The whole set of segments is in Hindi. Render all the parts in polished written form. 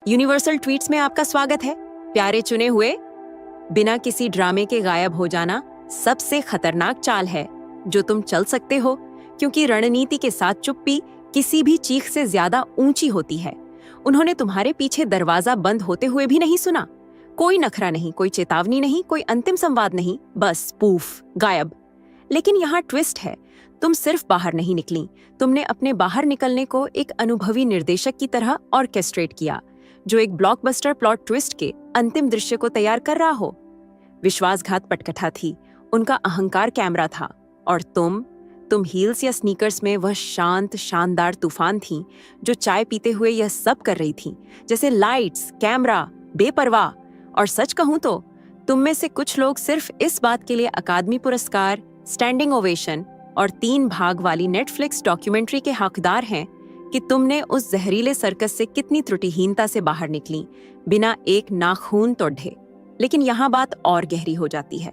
यूनिवर्सल ट्वीट्स में आपका स्वागत है। प्यारे चुने हुए, बिना किसी ड्रामे के गायब हो जाना सबसे खतरनाक चाल है जो तुम चल सकते हो, क्योंकि रणनीति के साथ चुप्पी किसी भी चीख से ज्यादा ऊंची होती है। उन्होंने तुम्हारे पीछे दरवाजा बंद होते हुए भी नहीं सुना। कोई नखरा नहीं, कोई चेतावनी नहीं, कोई अंतिम संवाद नहीं, बस पूफ, गायब। लेकिन यहाँ ट्विस्ट है, तुम सिर्फ बाहर नहीं निकली, तुमने अपने बाहर निकलने को एक अनुभवी निर्देशक की तरह ऑर्केस्ट्रेट किया, जो एक ब्लॉकबस्टर प्लॉट ट्विस्ट के अंतिम दृश्य को तैयार कर रहा हो। विश्वासघात पटकथा थी, उनका अहंकार कैमरा था, और तुम हील्स या स्नीकर्स में वह शांत शानदार तूफान थी जो चाय पीते हुए यह सब कर रही थी, जैसे लाइट्स, कैमरा, बेपरवाह। और सच कहूं तो तुम में से कुछ लोग सिर्फ इस बात के लिए अकादमी पुरस्कार, स्टैंडिंग ओवेशन और 3 भाग वाली नेटफ्लिक्स डॉक्यूमेंट्री के हकदार हैं कि तुमने उस जहरीले सर्कस से कितनी त्रुटिहीनता से बाहर निकली, बिना एक नाखून तोड़े। लेकिन यहाँ बात और गहरी हो जाती है।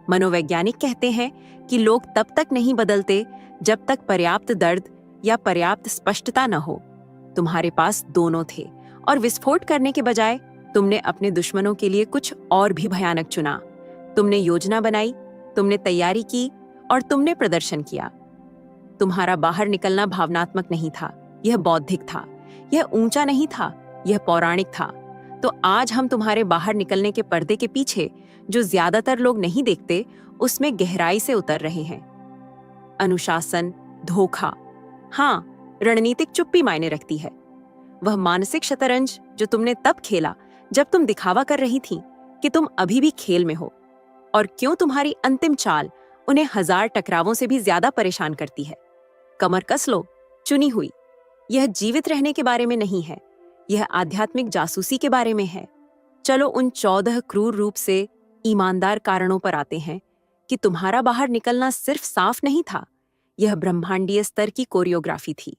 मनोवैज्ञानिक कहते हैं कि लोग तब तक नहीं बदलते जब तक पर्याप्त दर्द या पर्याप्त स्पष्टता न हो। तुम्हारे पास दोनों थे, और विस्फोट करने के बजाय तुमने अपने दुश्मनों के लिए कुछ और भी भयानक चुना। तुमने योजना बनाई, तुमने तैयारी की, और तुमने प्रदर्शन किया। तुम्हारा बाहर निकलना भावनात्मक नहीं था, यह बौद्धिक था। यह ऊंचा नहीं था, यह पौराणिक था। तो आज हम तुम्हारे बाहर निकलने के पर्दे के पीछे, जो ज्यादातर लोग नहीं देखते, उसमें गहराई से उतर रहे हैं। अनुशासन, धोखा, हाँ, रणनीतिक चुप्पी मायने रखती है। वह मानसिक शतरंज जो तुमने तब खेला जब तुम दिखावा कर रही थी कि तुम अभी भी खेल में हो, और क्यों तुम्हारी अंतिम चाल उन्हें 1000 टकरावों से भी ज्यादा परेशान करती है। कमर कस लो, चुनी हुई। यह जीवित रहने के बारे में नहीं है, यह आध्यात्मिक जासूसी के बारे में है। चलो उन 14 क्रूर रूप से ईमानदार कारणों पर आते हैं कि तुम्हारा बाहर निकलना सिर्फ साफ नहीं था, यह ब्रह्मांडीय स्तर की कोरियोग्राफी थी।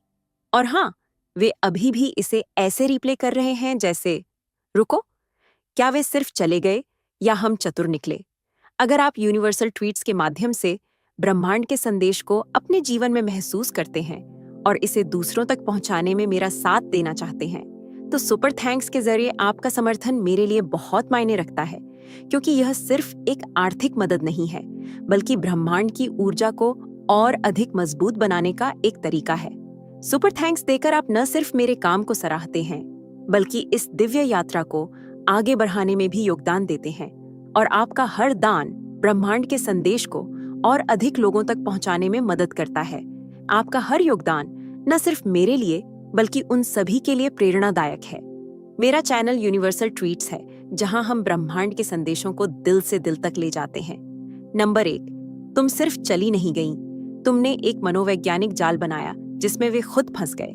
और हाँ, वे अभी भी इसे ऐसे रिप्ले कर रहे हैं जैसे, रुको, क्या वे सिर्फ चले गए या हम चतुर निकले? अगर आप यूनिवर्सल ट्वीट्स के माध्यम से ब्रह्मांड के संदेश को अपने जीवन में महसूस करते हैं और इसे दूसरों तक पहुंचाने में मेरा साथ देना चाहते हैं, तो सुपर थैंक्स के जरिए आपका समर्थन मेरे लिए बहुत मायने रखता है, क्योंकि यह सिर्फ एक आर्थिक मदद नहीं है, बल्कि ब्रह्मांड की ऊर्जा को और अधिक मजबूत बनाने का एक तरीका है। सुपर थैंक्स देकर आप न सिर्फ मेरे काम को सराहते हैं, बल्कि इस दिव्य यात्रा को आगे बढ़ाने में भी योगदान देते हैं, और आपका हर दान ब्रह्मांड के संदेश को और अधिक लोगों तक पहुंचाने में मदद करता है। आपका हर योगदान न सिर्फ मेरे लिए बल्कि उन सभी के लिए प्रेरणादायक है। मेरा चैनल यूनिवर्सल ट्वीट्स है, जहां हम ब्रह्मांड के संदेशों को दिल से दिल तक ले जाते हैं। नंबर 1, तुम सिर्फ चली नहीं गई, तुमने एक मनोवैज्ञानिक जाल बनाया जिसमें वे खुद फंस गए।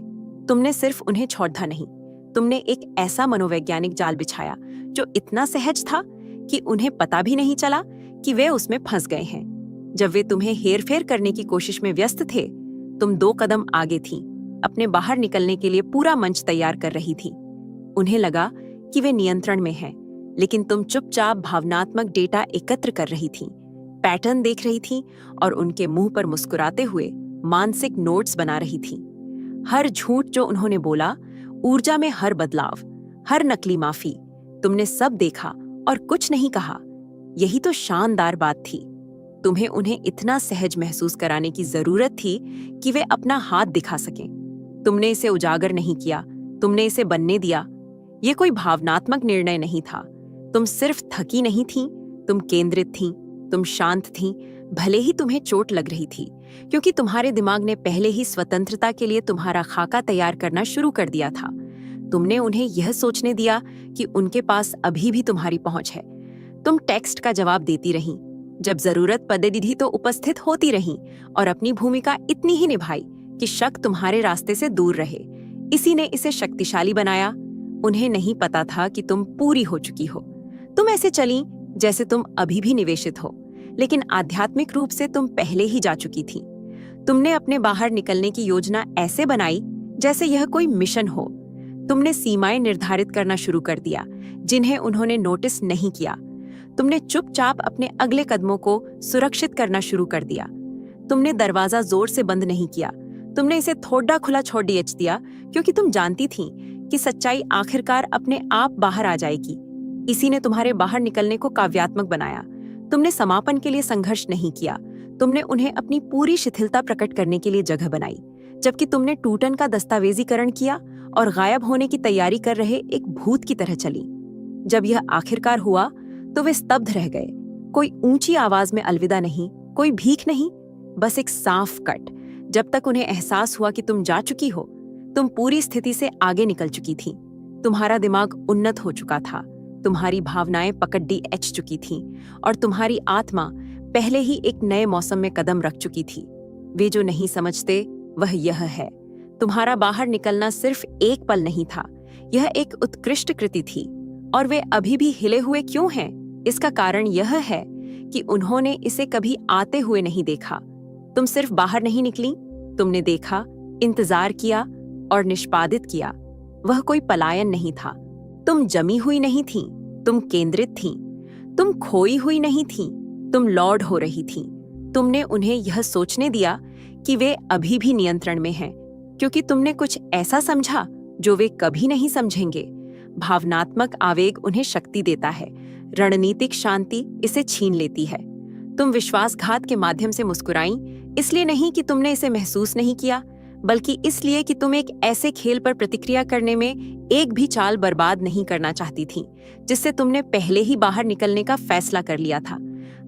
तुमने सिर्फ उन्हें छोड़ा नहीं, तुमने एक ऐसा मनोवैज्ञानिक जाल बिछाया जो इतना सहज था कि उन्हें पता भी नहीं चला कि वे उसमें फंस गए हैं। जब वे तुम्हें हेरफेर करने की कोशिश में व्यस्त थे, तुम 2 कदम आगे थीं, अपने बाहर निकलने के लिए पूरा मंच तैयार कर रही थीं। उन्हें लगा कि वे नियंत्रण में हैं, लेकिन तुम चुपचाप भावनात्मक डेटा एकत्र कर रही थीं, पैटर्न देख रही थीं और उनके मुंह पर मुस्कुराते हुए मानसिक नोट्स बना रही थीं। हर झूठ जो उन्होंने बोला, ऊर्जा में हर बदलाव, हर नकली माफी, तुमने सब देखा और कुछ नहीं कहा। यही तो शानदार बात थी। तुम्हें उन्हें इतना सहज महसूस कराने की जरूरत थी कि वे अपना हाथ दिखा सकें। तुमने इसे उजागर नहीं किया, तुमने इसे बनने दिया। ये कोई भावनात्मक निर्णय नहीं था। तुम सिर्फ थकी नहीं थीं, तुम केंद्रित थीं, तुम शांत थीं, भले ही तुम्हें चोट लग रही थी, क्योंकि तुम्हारे दिमाग ने पहले ही स्वतंत्रता के लिए तुम्हारा खाका तैयार करना शुरू कर दिया था। तुमने उन्हें यह सोचने दिया कि उनके पास अभी भी तुम्हारी पहुंच है। तुम टेक्स्ट का जवाब देती रहीं, जब जरूरत पड़ेगी तो उपस्थित होती रहीं, और अपनी भूमिका इतनी ही निभाई कि शक तुम्हारे रास्ते से दूर रहे। इसी ने इसे शक्तिशाली बनाया। उन्हें नहीं पता था कि तुम पूरी हो चुकी हो। तुम ऐसे चली जैसे तुम अभी भी निवेशित हो, लेकिन आध्यात्मिक रूप से तुम पहले ही जा चुकी थी। तुमने अपने बाहर निकलने की योजना ऐसे बनाई जैसे यह कोई मिशन हो। तुमने सीमाएं निर्धारित करना शुरू कर दिया जिन्हें उन्होंने नोटिस नहीं किया। तुमने चुपचाप अपने अगले कदमों को सुरक्षित करना शुरू कर दिया। तुमने दरवाजा जोर से बंद नहीं किया, तुमने इसे थोड़ा खुला छोड़ दिया, क्योंकि तुम जानती थीं कि सच्चाई आखिरकार अपने आप बाहर आ जाएगी। इसी ने तुम्हारे बाहर निकलने को काव्यात्मक बनाया। तुमने समापन के लिए संघर्ष नहीं किया, तुमने उन्हें अपनी पूरी शिथिलता प्रकट करने के लिए जगह बनाई। जबकि तुमने टूटन का दस्तावेजीकरण किया और गायब होने की तैयारी कर रहे एक भूत की तरह चली। जब यह आखिरकार हुआ तो वे स्तब्ध रह गए। कोई ऊंची आवाज में अलविदा नहीं, कोई भीख नहीं, बस एक साफ कट। जब तक उन्हें एहसास हुआ कि तुम जा चुकी हो, तुम पूरी स्थिति से आगे निकल चुकी थी। तुम्हारा दिमाग उन्नत हो चुका था, तुम्हारी भावनाएं पकड्डी एच चुकी थीं और तुम्हारी आत्मा पहले ही एक नए मौसम में कदम रख चुकी थी। वे जो नहीं समझते वह यह है, तुम्हारा बाहर निकलना सिर्फ एक पल नहीं था, यह एक उत्कृष्ट कृति थी। और वे अभी भी हिले हुए क्यों हैं? इसका कारण यह है कि उन्होंने इसे कभी आते हुए नहीं देखा। तुम सिर्फ बाहर नहीं निकली, तुमने देखा, इंतजार किया और निष्पादित किया। वह कोई पलायन नहीं था। तुम जमी हुई नहीं थी, तुम केंद्रित थी। तुम खोई हुई नहीं थी, तुम लौट हो रही थी। तुमने उन्हें यह सोचने दिया कि वे अभी भी नियंत्रण में हैं, क्योंकि तुमने कुछ ऐसा समझा जो वे कभी नहीं समझेंगे। भावनात्मक आवेग उन्हें शक्ति देता है, रणनीतिक शांति इसे छीन लेती है। तुम विश्वासघात के माध्यम से मुस्कुराई, इसलिए नहीं कि तुमने इसे महसूस नहीं किया, बल्कि इसलिए कि तुम एक ऐसे खेल पर प्रतिक्रिया करने में एक भी चाल बर्बाद नहीं करना चाहती थी जिससे तुमने पहले ही बाहर निकलने का फैसला कर लिया था।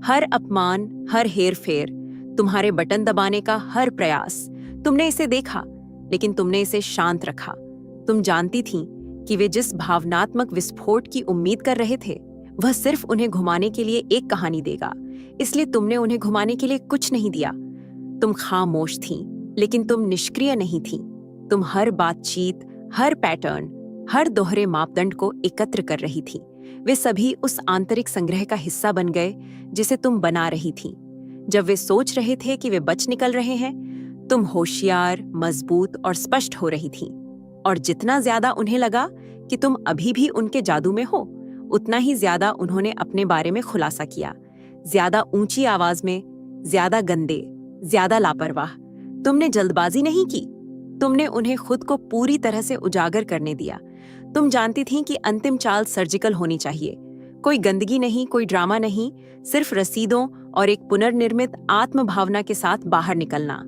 हर अपमान, हर हेरफेर, तुम्हारे बटन दबाने का हर प्रयास, तुमने इसे देखा, लेकिन तुमने इसे शांत रखा। तुम जानती थी कि वे जिस भावनात्मक विस्फोट की उम्मीद कर रहे थे वह सिर्फ उन्हें घुमाने के लिए एक कहानी देगा, इसलिए तुमने उन्हें घुमाने के लिए कुछ नहीं दिया। तुम खामोश थीं, लेकिन तुम निष्क्रिय नहीं थीं। तुम हर बातचीत, हर पैटर्न, हर दोहरे मापदंड को एकत्र कर रही थीं। वे सभी उस आंतरिक संग्रह का हिस्सा बन गए जिसे तुम बना रही थीं। जब वे सोच रहे थे कि वे बच निकल रहे हैं, तुम होशियार, मजबूत और स्पष्ट हो रही थीं। और जितना ज्यादा उन्हें लगा कि तुम अभी भी उनके जादू में हो, उतना ही ज्यादा उन्होंने अपने बारे में खुलासा किया। ज्यादा ऊंची आवाज में, ज्यादा गंदे, ज्यादा लापरवाह। तुमने जल्दबाजी नहीं की, तुमने उन्हें खुद को पूरी तरह से उजागर करने दिया। तुम जानती थीं कि अंतिम चाल सर्जिकल होनी चाहिए। कोई गंदगी नहीं, कोई ड्रामा नहीं, सिर्फ रसीदों और एक पुनर्निर्मित आत्मभावना के साथ बाहर निकलना।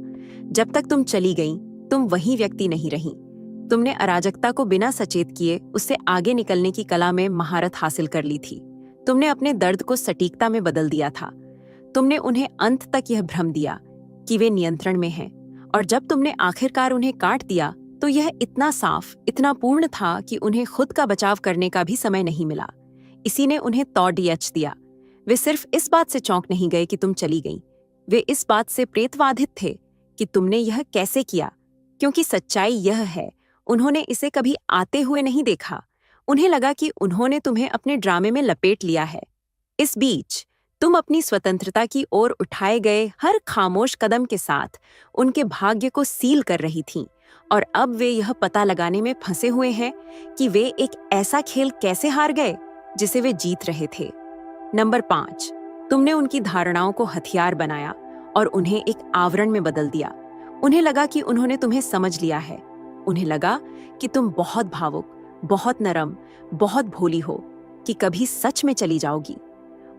जब तक तुम चली गईं, तुम वही व्यक्ति नहीं रहीं। तुमने अराजकता को बिना सचेत किए उससे आगे निकलने की कला में महारत हासिल कर ली थी। तुमने अपने दर्द को सटीकता में बदल दिया था। तुमने उन्हें अंत तक यह भ्रम दिया कि वे नियंत्रण में हैं, और जब तुमने आखिरकार उन्हें काट दिया तो यह इतना साफ, इतना पूर्ण था कि उन्हें खुद का बचाव करने का भी समय नहीं मिला। इसी ने उन्हें तोड़ियच दिया। वे सिर्फ इस बात से चौंक नहीं गए कि तुम चली गई, वे इस बात से प्रेतवाधित थे कि तुमने यह कैसे किया। क्योंकि सच्चाई यह है, उन्होंने इसे कभी आते हुए नहीं देखा। उन्हें लगा कि उन्होंने तुम्हें अपने ड्रामे में लपेट लिया है। इस बीच तुम अपनी स्वतंत्रता की ओर उठाए गए हर खामोश कदम के साथ उनके भाग्य को सील कर रही थीं, और अब वे यह पता लगाने में फंसे हुए हैं कि वे एक ऐसा खेल कैसे हार गए जिसे वे जीत रहे थे। नंबर 5, तुमने उनकी धारणाओं को हथियार बनाया और उन्हें एक आवरण में बदल दिया। उन्हें लगा कि उन्होंने तुम्हें समझ लिया है। उन्हें लगा कि तुम बहुत भावुक, बहुत नरम, बहुत भोली हो, कि कभी सच में चली जाओगी।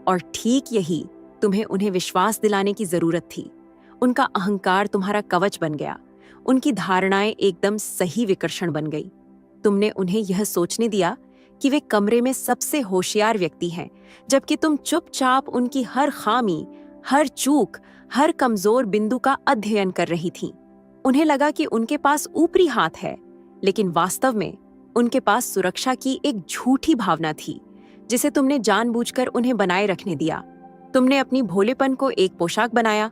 और ठीक यही तुम्हें उन्हें विश्वास दिलाने की जरूरत थी। उनका अहंकार तुम्हारा कवच बन गया, उनकी धारणाएं एकदम सही विकर्षण बन गई। तुमने उन्हें यह सोचने दिया कि वे कमरे में सबसे होशियार व्यक्ति हैं, जबकि तुम चुपचाप उनकी हर खामी, हर चूक, हर कमजोर बिंदु का अध्ययन कर रही थीं। उन्हें लगा कि उनके पास ऊपरी हाथ है, लेकिन वास्तव में उनके पास सुरक्षा की एक झूठी भावना थी जिसे तुमने जानबूझकर उन्हें बनाए रखने दिया। तुमने अपनी भोलेपन को एक पोशाक बनाया,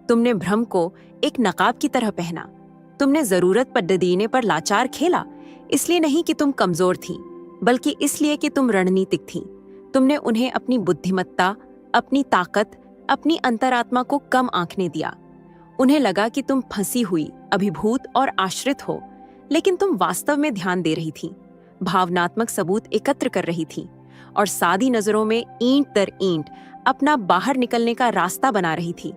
तुमने भ्रम को एक नकाब की तरह पहना, तुमने जरूरत पर दीने पर लाचार खेला, इसलिए नहीं कि तुम कमजोर थीं, बल्कि इसलिए कि तुम रणनीतिक थीं। तुमने उन्हें अपनी बुद्धिमत्ता, अपनी ताकत, अपनी अंतरात्मा को कम आंकने दिया। उन्हें लगा कि तुम फंसी हुई, अभिभूत और आश्रित हो, लेकिन तुम वास्तव में ध्यान दे रही थी, भावनात्मक सबूत एकत्र कर रही थी और सादी नजरों में ईंट दर ईंट अपना बाहर निकलने का रास्ता बना रही थी।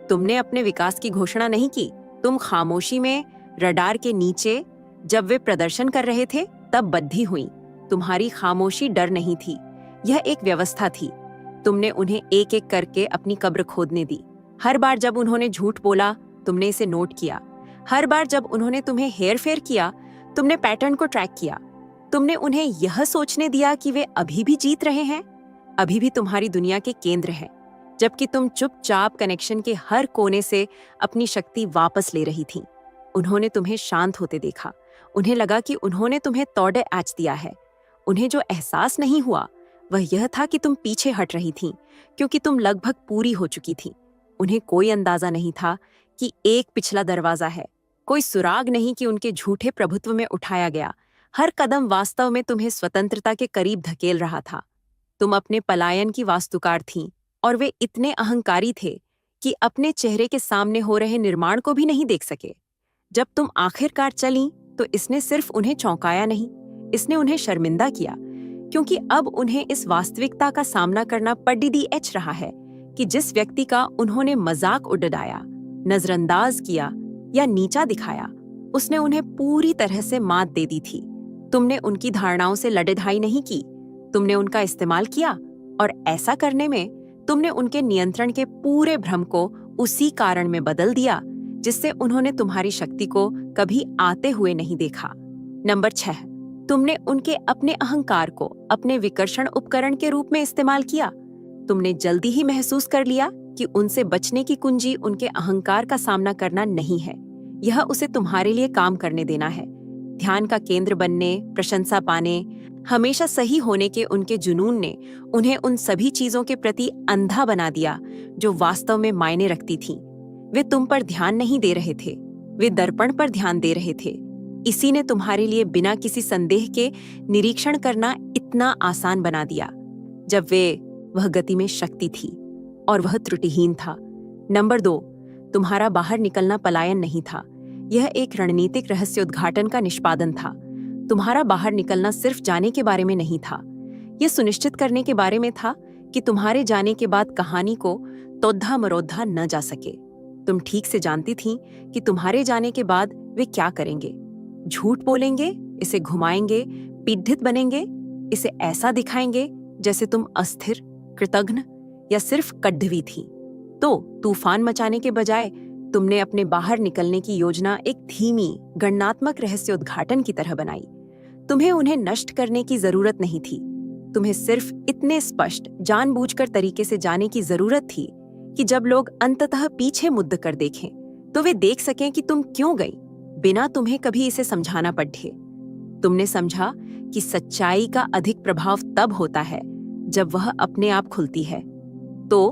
तुमने अपने विकास की घोषणा नहीं की, तुम खामोशी में रडार के नीचे, जब वे प्रदर्शन कर रहे थे, तब बद्धी हुई। तुम्हारी खामोशी डर नहीं थी, यह एक व्यवस्था थी। तुमने उन्हें एक एक करके अपनी कब्र खोदने दी। हर बार जब उन्होंने झूठ बोला, तुमने इसे नोट किया। हर बार जब उन्होंने तुम्हें हेर फेर किया, तुमने पैटर्न को ट्रैक किया। तुमने उन्हें यह सोचने दिया कि वे अभी भी जीत रहे हैं, अभी भी तुम्हारी दुनिया के केंद्र हैं, जबकि तुम चुपचाप कनेक्शन के हर कोने से अपनी शक्ति वापस ले रही थी। उन्होंने तुम्हें शांत होते देखा। उन्हें लगा कि उन्होंने तुम्हें तोड़े आँच दिया है। उन्हें जो एहसास नहीं हुआ वह यह था कि तुम पीछे हट रही थीं, क्योंकि तुम लगभग पूरी हो चुकी थी। उन्हें कोई अंदाजा नहीं था कि एक पिछला दरवाजा है, कोई सुराग नहीं कि उनके झूठे प्रभुत्व में उठाया गया हर कदम वास्तव में तुम्हें स्वतंत्रता के करीब धकेल रहा था। तुम अपने पलायन की वास्तुकार थीं, और वे इतने अहंकारी थे कि अपने चेहरे के सामने हो रहे निर्माण को भी नहीं देख सके। जब तुम आखिरकार चलीं, तो इसने सिर्फ उन्हें चौंकाया नहीं, इसने उन्हें शर्मिंदा किया, क्योंकि अब उन्हें इस वास्तविकता का सामना करना पड़ीडीएच रहा है कि जिस व्यक्ति का उन्होंने मजाक उड़ाया, नजरअंदाज किया या नीचा दिखाया, उसने उन्हें पूरी तरह से मात दे दी थी। तुमने उनकी धारणाओं से लड़ाई नहीं की, तुमने उनका इस्तेमाल किया, और ऐसा करने में तुमने उनके नियंत्रण के पूरे भ्रम को उसी कारण में बदल दिया जिससे उन्होंने तुम्हारी शक्ति को कभी आते हुए नहीं देखा। नंबर 6, तुमने उनके अपने अहंकार को अपने विकर्षण उपकरण के रूप में इस्तेमाल किया। तुमने जल्दी ही महसूस कर लिया कि उनसे बचने की कुंजी उनके अहंकार का सामना करना नहीं है, यह उसे तुम्हारे लिए काम करने देना है। ध्यान का केंद्र बनने, प्रशंसा पाने, हमेशा सही होने के उनके जुनून ने उन्हें उन सभी चीजों के प्रति अंधा बना दिया जो वास्तव में मायने रखती थीं। वे तुम पर ध्यान नहीं दे रहे थे, वे दर्पण पर ध्यान दे रहे थे। इसी ने तुम्हारे लिए बिना किसी संदेह के निरीक्षण करना इतना आसान बना दिया, जब वह गति में शक्ति थी और वह त्रुटिहीन था। नंबर 2, तुम्हारा बाहर निकलना पलायन नहीं था, यह एक रणनीतिक रहस्य उद्घाटन का निष्पादन था। तुम्हारा बाहर निकलना सिर्फ जाने के बारे में नहीं था, यह सुनिश्चित करने के बारे में था कि तुम्हारे जाने के बाद कहानी को तोद्धा मरोद्धा न जा सके। तुम ठीक से जानती थीं कि तुम्हारे जाने के बाद वे क्या करेंगे। झूठ बोलेंगे, इसे घुमाएंगे, पीड़ित बनेंगे, इसे ऐसा दिखाएंगे जैसे तुम अस्थिर, कृतघ्न या सिर्फ कड्ढवी थी। तो तूफान मचाने के बजाय तुमने अपने बाहर निकलने की योजना एक धीमी, गणनात्मक रहस्य उद्घाटन की तरह बनाई। तुम्हें उन्हें नष्ट करने की जरूरत नहीं थी, तुम्हें सिर्फ इतने स्पष्ट, जानबूझकर तरीके से जाने की जरूरत थी कि जब लोग अंततः पीछे मुड़ कर देखें, तो वे देख सकें कि तुम क्यों गई, बिना तुम्हें कभी इसे समझाना पड़े। तुमने समझा कि सच्चाई का अधिक प्रभाव तब होता है जब वह अपने आप खुलती है। तो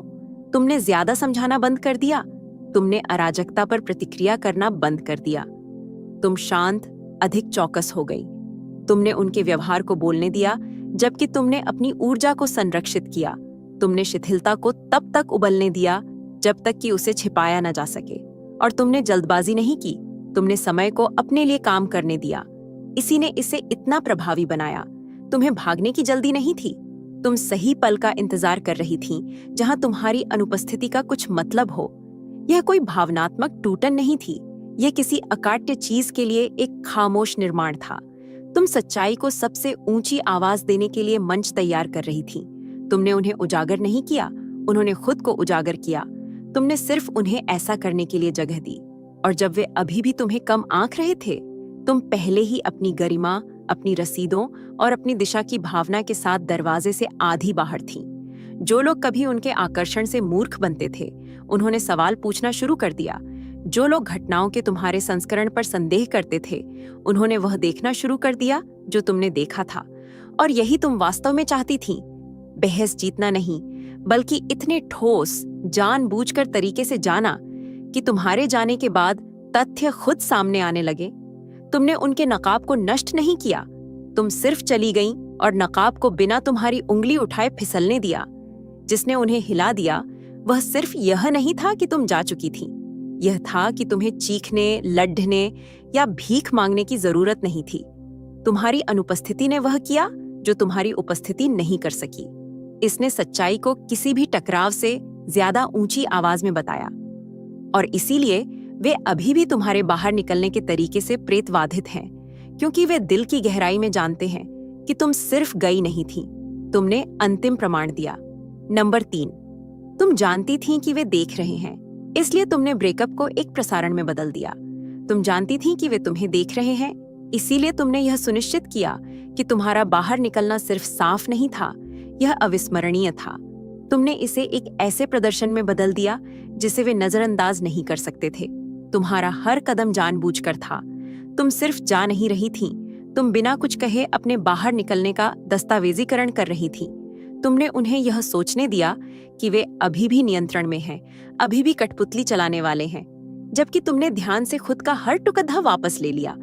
तुमने ज्यादा समझाना बंद कर दिया, तुमने अराजकता पर प्रतिक्रिया करना बंद कर दिया। तुम शांत, अधिक चौकस हो गई। तुमने उनके व्यवहार को बोलने दिया, जबकि तुमने अपनी ऊर्जा को संरक्षित किया। तुमने शिथिलता को तब तक उबलने दिया जब तक कि उसे छिपाया न जा सके, और तुमने जल्दबाजी नहीं की, तुमने समय को अपने लिए काम करने दिया। इसी ने इसे इतना प्रभावी बनाया। तुम्हें भागने की जल्दी नहीं थी, तुम सही पल का इंतजार कर रही थीं, जहां तुम्हारी अनुपस्थिति का कुछ मतलब हो। यह कोई भावनात्मक टूटन नहीं थी, यह किसी अकाट्य चीज के लिए एक खामोश निर्माण था। तुम सच्चाई को सबसे ऊंची आवाज देने के लिए मंच तैयार कर रही थी। तुमने उन्हें उजागर नहीं किया, उन्होंने खुद को उजागर किया। तुमने सिर्फ उन्हें ऐसा करने के लिए जगह दी, और जब वे अभी भी तुम्हें कम आंक रहे थे, तुम पहले ही अपनी गरिमा, अपनी रसीदों और अपनी दिशा की भावना के साथ दरवाजे से आधी बाहर थीं। जो लोग कभी उनके आकर्षण से मूर्ख बनते थे, उन्होंने सवाल पूछना शुरू कर दिया। जो लोग घटनाओं के तुम्हारे संस्करण पर संदेह करते थे, उन्होंने वह देखना शुरू कर दिया जो तुमने देखा था। और यही तुम वास्तव में चाहती थीं, बहस जीतना नहीं, बल्कि इतने ठोस, जानबूझकर तरीके से जाना कि तुम्हारे जाने के बाद तथ्य खुद सामने आने लगे। तुमने उनके नकाब को नष्ट नहीं किया, तुम सिर्फ चली गईं और नकाब को बिना तुम्हारी उंगली उठाए फिसलने दिया। जिसने उन्हें हिला दिया वह सिर्फ यह नहीं था कि तुम जा चुकी थीं, यह था कि तुम्हें चीखने, लड़ने या भीख मांगने की जरूरत नहीं थी। तुम्हारी अनुपस्थिति ने वह किया जो तुम्हारी उपस्थिति नहीं कर सकी। इसने सच्चाई को किसी भी टकराव से ज्यादा ऊंची आवाज में बताया, और इसीलिए वे अभी भी तुम्हारे बाहर निकलने के तरीके से प्रेतवाधित हैं, क्योंकि वे दिल की गहराई में जानते हैं कि तुम सिर्फ गई नहीं थी, तुमने अंतिम प्रमाण दिया। नंबर 3, तुम जानती थी कि वे देख रहे हैं, इसलिए तुमने ब्रेकअप को एक प्रसारण में बदल दिया। तुम जानती थी कि वे तुम्हें देख रहे हैं, इसीलिए तुमने यह सुनिश्चित किया कि तुम्हारा बाहर निकलना सिर्फ साफ नहीं था, यह अविस्मरणीय था। तुमने इसे एक ऐसे प्रदर्शन में बदल दिया जिसे वे नजरअंदाज नहीं कर सकते थे। तुम्हारा हर कदम जानबूझकर था। तुम सिर्फ जा नहीं रही थी, तुम बिना कुछ कहे अपने बाहर निकलने का दस्तावेजीकरण कर रही थी। तुमने उन्हें यह सोचने दिया कि वे अभी भी नियंत्रण में हैं, अभी भी कठपुतली चलाने वाले हैं, जबकि तुमने ध्यान से खुद का हर टुकड़ा वापस ले लिया।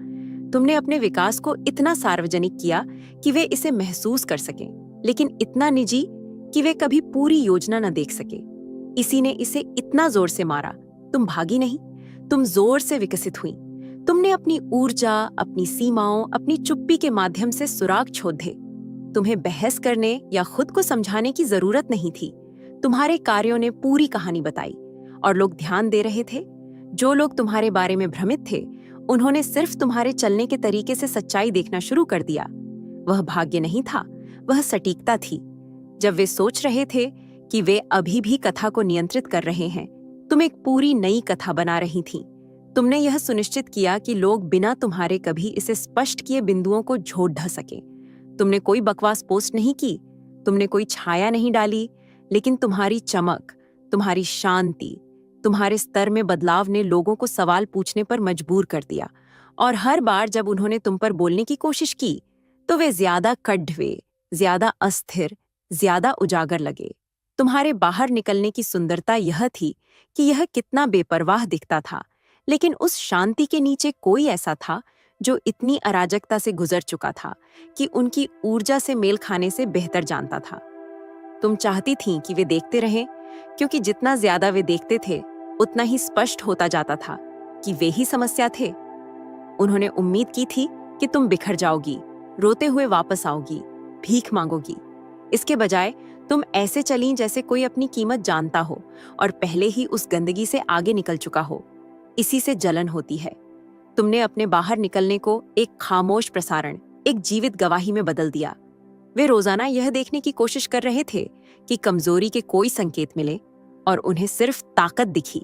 तुमने अपने विकास को इतना सार्वजनिक किया कि वे इसे महसूस कर सकें, लेकिन इतना निजी कि वे कभी पूरी योजना न देख सके। इसी ने इसे इतना जोर से मारा। तुम भागी नहीं, तुम जोर से विकसित हुई। तुमने अपनी ऊर्जा, अपनी सीमाओं, अपनी चुप्पी के माध्यम से सुराग छोड़े। तुम्हें बहस करने या खुद को समझाने की जरूरत नहीं थी। तुम्हारे कार्यों ने पूरी कहानी बताई और लोग ध्यान दे रहे थे। जो लोग तुम्हारे बारे में भ्रमित थे, उन्होंने सिर्फ तुम्हारे चलने के तरीके से सच्चाई देखना शुरू कर दिया। वह भाग्य नहीं था, वह सटीकता थी। जब वे सोच रहे थे कि वे अभी भी कथा को नियंत्रित कर रहे हैं, तुम एक पूरी नई कथा बना रही थी। तुमने यह सुनिश्चित किया कि लोग बिना तुम्हारे कभी इसे स्पष्ट किए बिंदुओं को झोट ढ सके। तुमने कोई बकवास पोस्ट नहीं की, तुमने कोई छाया नहीं डाली, लेकिन तुम्हारी चमक, तुम्हारी शांति, तुम्हारे स्तर में बदलाव ने लोगों को सवाल पूछने पर मजबूर कर दिया। और हर बार जब उन्होंने तुम पर बोलने की कोशिश की, तो वे ज्यादा कड़वे, ज्यादा अस्थिर, ज्यादा उजागर लगे। तुम्हारे बाहर निकलने की सुंदरता यह थी कि यह कितना बेपरवाह दिखता था, लेकिन उस शांति के नीचे कोई ऐसा था जो इतनी अराजकता से गुजर चुका था कि उनकी ऊर्जा से मेल खाने से बेहतर जानता था। तुम चाहती थीं कि वे देखते रहें, क्योंकि जितना ज्यादा वे देखते थे, उतना ही स्पष्ट होता जाता था कि वे ही समस्या थे। उन्होंने उम्मीद की थी कि तुम बिखर जाओगी, रोते हुए वापस आओगी, भीख मांगोगी। इसके बजाय तुम ऐसे चलीं जैसे कोई अपनी कीमत जानता हो और पहले ही उस गंदगी से आगे निकल चुका हो। इसी से जलन होती है। तुमने अपने बाहर निकलने को एक खामोश प्रसारण, एक जीवित गवाही में बदल दिया। वे रोजाना यह देखने की कोशिश कर रहे थे कि कमजोरी के कोई संकेत मिले, और उन्हें सिर्फ ताकत दिखी।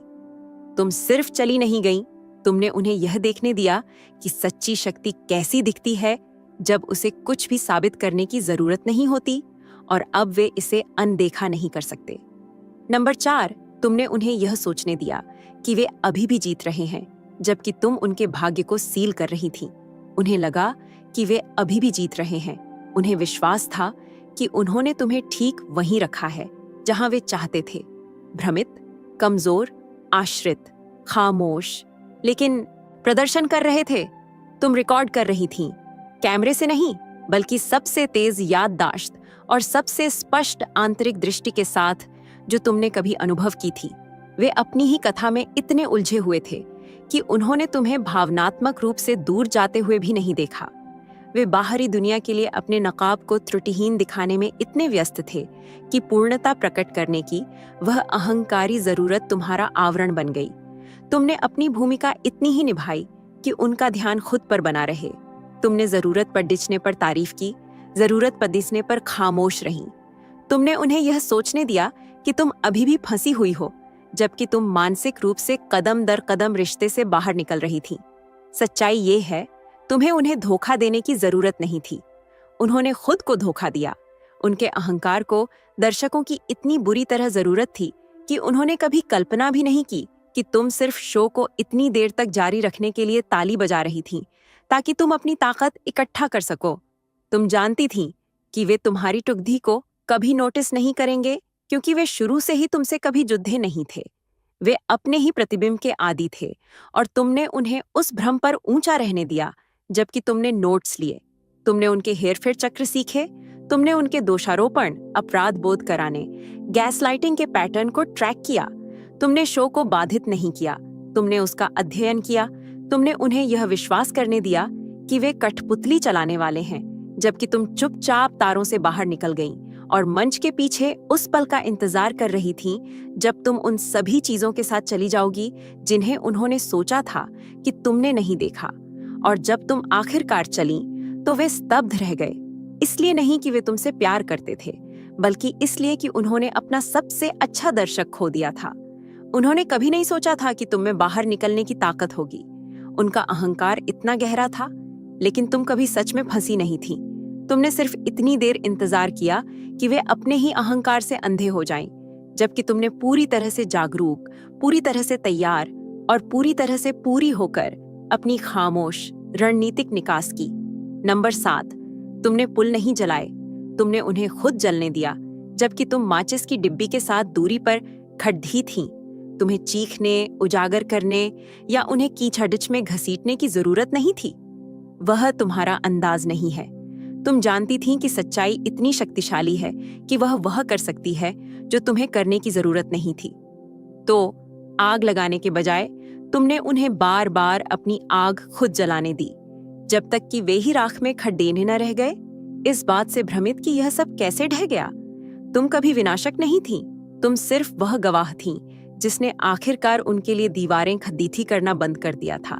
तुम सिर्फ चली नहीं गई, तुमने उन्हें यह देखने दिया कि सच्ची शक्ति कैसी दिखती है जब उसे कुछ भी साबित करने की जरूरत नहीं होती, और अब वे इसे अनदेखा नहीं कर सकते। नंबर 4, तुमने उन्हें यह सोचने दिया कि वे अभी भी जीत रहे हैं, जबकि तुम उनके भाग्य को सील कर रही थी। उन्हें लगा कि वे अभी भी जीत रहे हैं। उन्हें विश्वास था कि उन्होंने तुम्हें ठीक वहीं रखा है जहां वे चाहते थे, भ्रमित, कमजोर, आश्रित, खामोश, लेकिन प्रदर्शन कर रहे थे। तुम रिकॉर्ड कर रही थीं, कैमरे से नहीं, बल्कि सबसे तेज याददाश्त और सबसे स्पष्ट आंतरिक दृष्टि के साथ जो तुमने कभी अनुभव की थी। वे अपनी ही कथा में इतने उलझे हुए थे कि उन्होंने तुम्हें भावनात्मक रूप से दूर जाते हुए भी नहीं देखा। वे बाहरी दुनिया के लिए अपने नकाब को त्रुटिहीन दिखाने में इतने व्यस्त थे कि पूर्णता प्रकट करने की वह अहंकारी जरूरत तुम्हारा आवरण बन गई। तुमने अपनी भूमिका इतनी ही निभाई कि उनका ध्यान खुद पर बना रहे। तुमने जरूरत पर डिचने पर तारीफ की, जरूरत पर दिसने पर खामोश रही। तुमने उन्हें यह सोचने दिया कि तुम अभी भी फंसी हुई हो, जबकि तुम मानसिक रूप से कदम दर कदम रिश्ते से बाहर निकल रही थी। सच्चाई ये है, तुम्हें उन्हें धोखा देने की जरूरत नहीं थी। उन्होंने खुद को धोखा दिया। उनके अहंकार को दर्शकों की इतनी बुरी तरह जरूरत थी कि उन्होंने कभी कल्पना भी नहीं की कि तुम सिर्फ शो को इतनी देर तक जारी रखने के लिए ताली बजा रही थी ताकि तुम अपनी ताकत इकट्ठा कर सको। तुम जानती थी कि वे तुम्हारी टुकड़ी को कभी नोटिस नहीं करेंगे, क्योंकि वे शुरू से ही तुमसे कभी जुद्धे नहीं थे। वे अपने ही प्रतिबिंब के आदी थे, और तुमने उन्हें उस भ्रम पर ऊंचा रहने दिया। जबकि तुमने नोट्स लिए, तुमने उनके हेरफेर चक्र सीखे, तुमने उनके दोषारोपण, अपराध बोध कराने, गैसलाइटिंग के पैटर्न को ट्रैक किया। तुमने शो को बाधित नहीं किया, तुमने उसका अध्ययन किया। तुमने उन्हें यह विश्वास करने दिया कि वे कठपुतली चलाने वाले हैं, जबकि तुम चुपचाप तारों से बाहर निकल गईं और मंच के पीछे उस पल का इंतजार कर रही थीं जब तुम उन सभी चीजों के साथ चली जाओगी जिन्हें उन्होंने सोचा था कि तुमने नहीं देखा। और जब तुम आखिरकार चली तो वे स्तब्ध रह गए। इसलिए नहीं कि वे तुमसे प्यार करते थे, बल्कि इसलिए कि उन्होंने अपना सबसे अच्छा दर्शक खो दिया था। उन्होंने कभी नहीं सोचा था कि तुम में बाहर निकलने की ताकत होगी। उनका अहंकार इतना गहरा था, लेकिन तुम कभी सच में फंसी नहीं थी। तुमने सिर्फ इतनी देर इंतजार किया कि वे अपने ही अहंकार से अंधे हो जाएं, जबकि तुमने पूरी तरह से जागरूक, पूरी तरह से तैयार और पूरी तरह से पूरी होकर अपनी खामोश रणनीतिक निकास की। नंबर 7, तुमने पुल नहीं जलाए, तुमने उन्हें खुद जलने दिया, जबकि तुम माचिस की डिब्बी के साथ दूरी पर खड़ी थीं। तुम्हें चीखने, उजागर करने या उन्हें कीचड़ में घसीटने की जरूरत नहीं थी। वह तुम्हारा अंदाज नहीं है। तुम जानती थीं कि सच्चाई इतनी शक्तिशाली है कि वह कर सकती है जो तुम्हें करने की जरूरत नहीं थी। तो आग लगाने के बजाय तुमने उन्हें बार बार अपनी आग खुद जलाने दी, जब तक कि वे ही राख में खडेने न रह गए, इस बात से भ्रमित कि यह सब कैसे ढह गया। तुम कभी विनाशक नहीं थीं, तुम सिर्फ वह गवाह थीं जिसने आखिरकार उनके लिए दीवारें खदीथी करना बंद कर दिया था।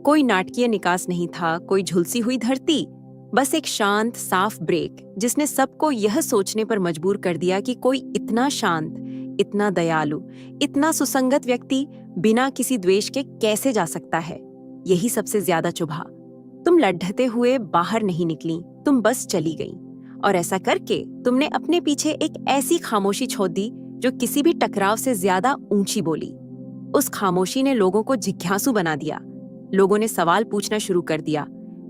कोई नाटकीय निकास नहीं था, कोई झुलसी हुई धरती, बस एक शांत साफ ब्रेक जिसने सबको यह सोचने पर मजबूर कर दिया कि कोई इतना शांत, इतना दयालु, इतना सुसंगत व्यक्ति बिना किसी द्वेष के कैसे जा सकता है। यही सबसे ज्यादा चुभा। तुम लड्ढते हुए बाहर नहीं निकली, तुम बस चली गई, और ऐसा करके तुमने अपने पीछे एक ऐसी खामोशी छोड़ दी जो किसी भी टकराव से ज्यादा ऊंची बोली। उस खामोशी ने लोगों को जिज्ञासु बना दिया। लोगों ने सवाल पूछना शुरू कर दिया,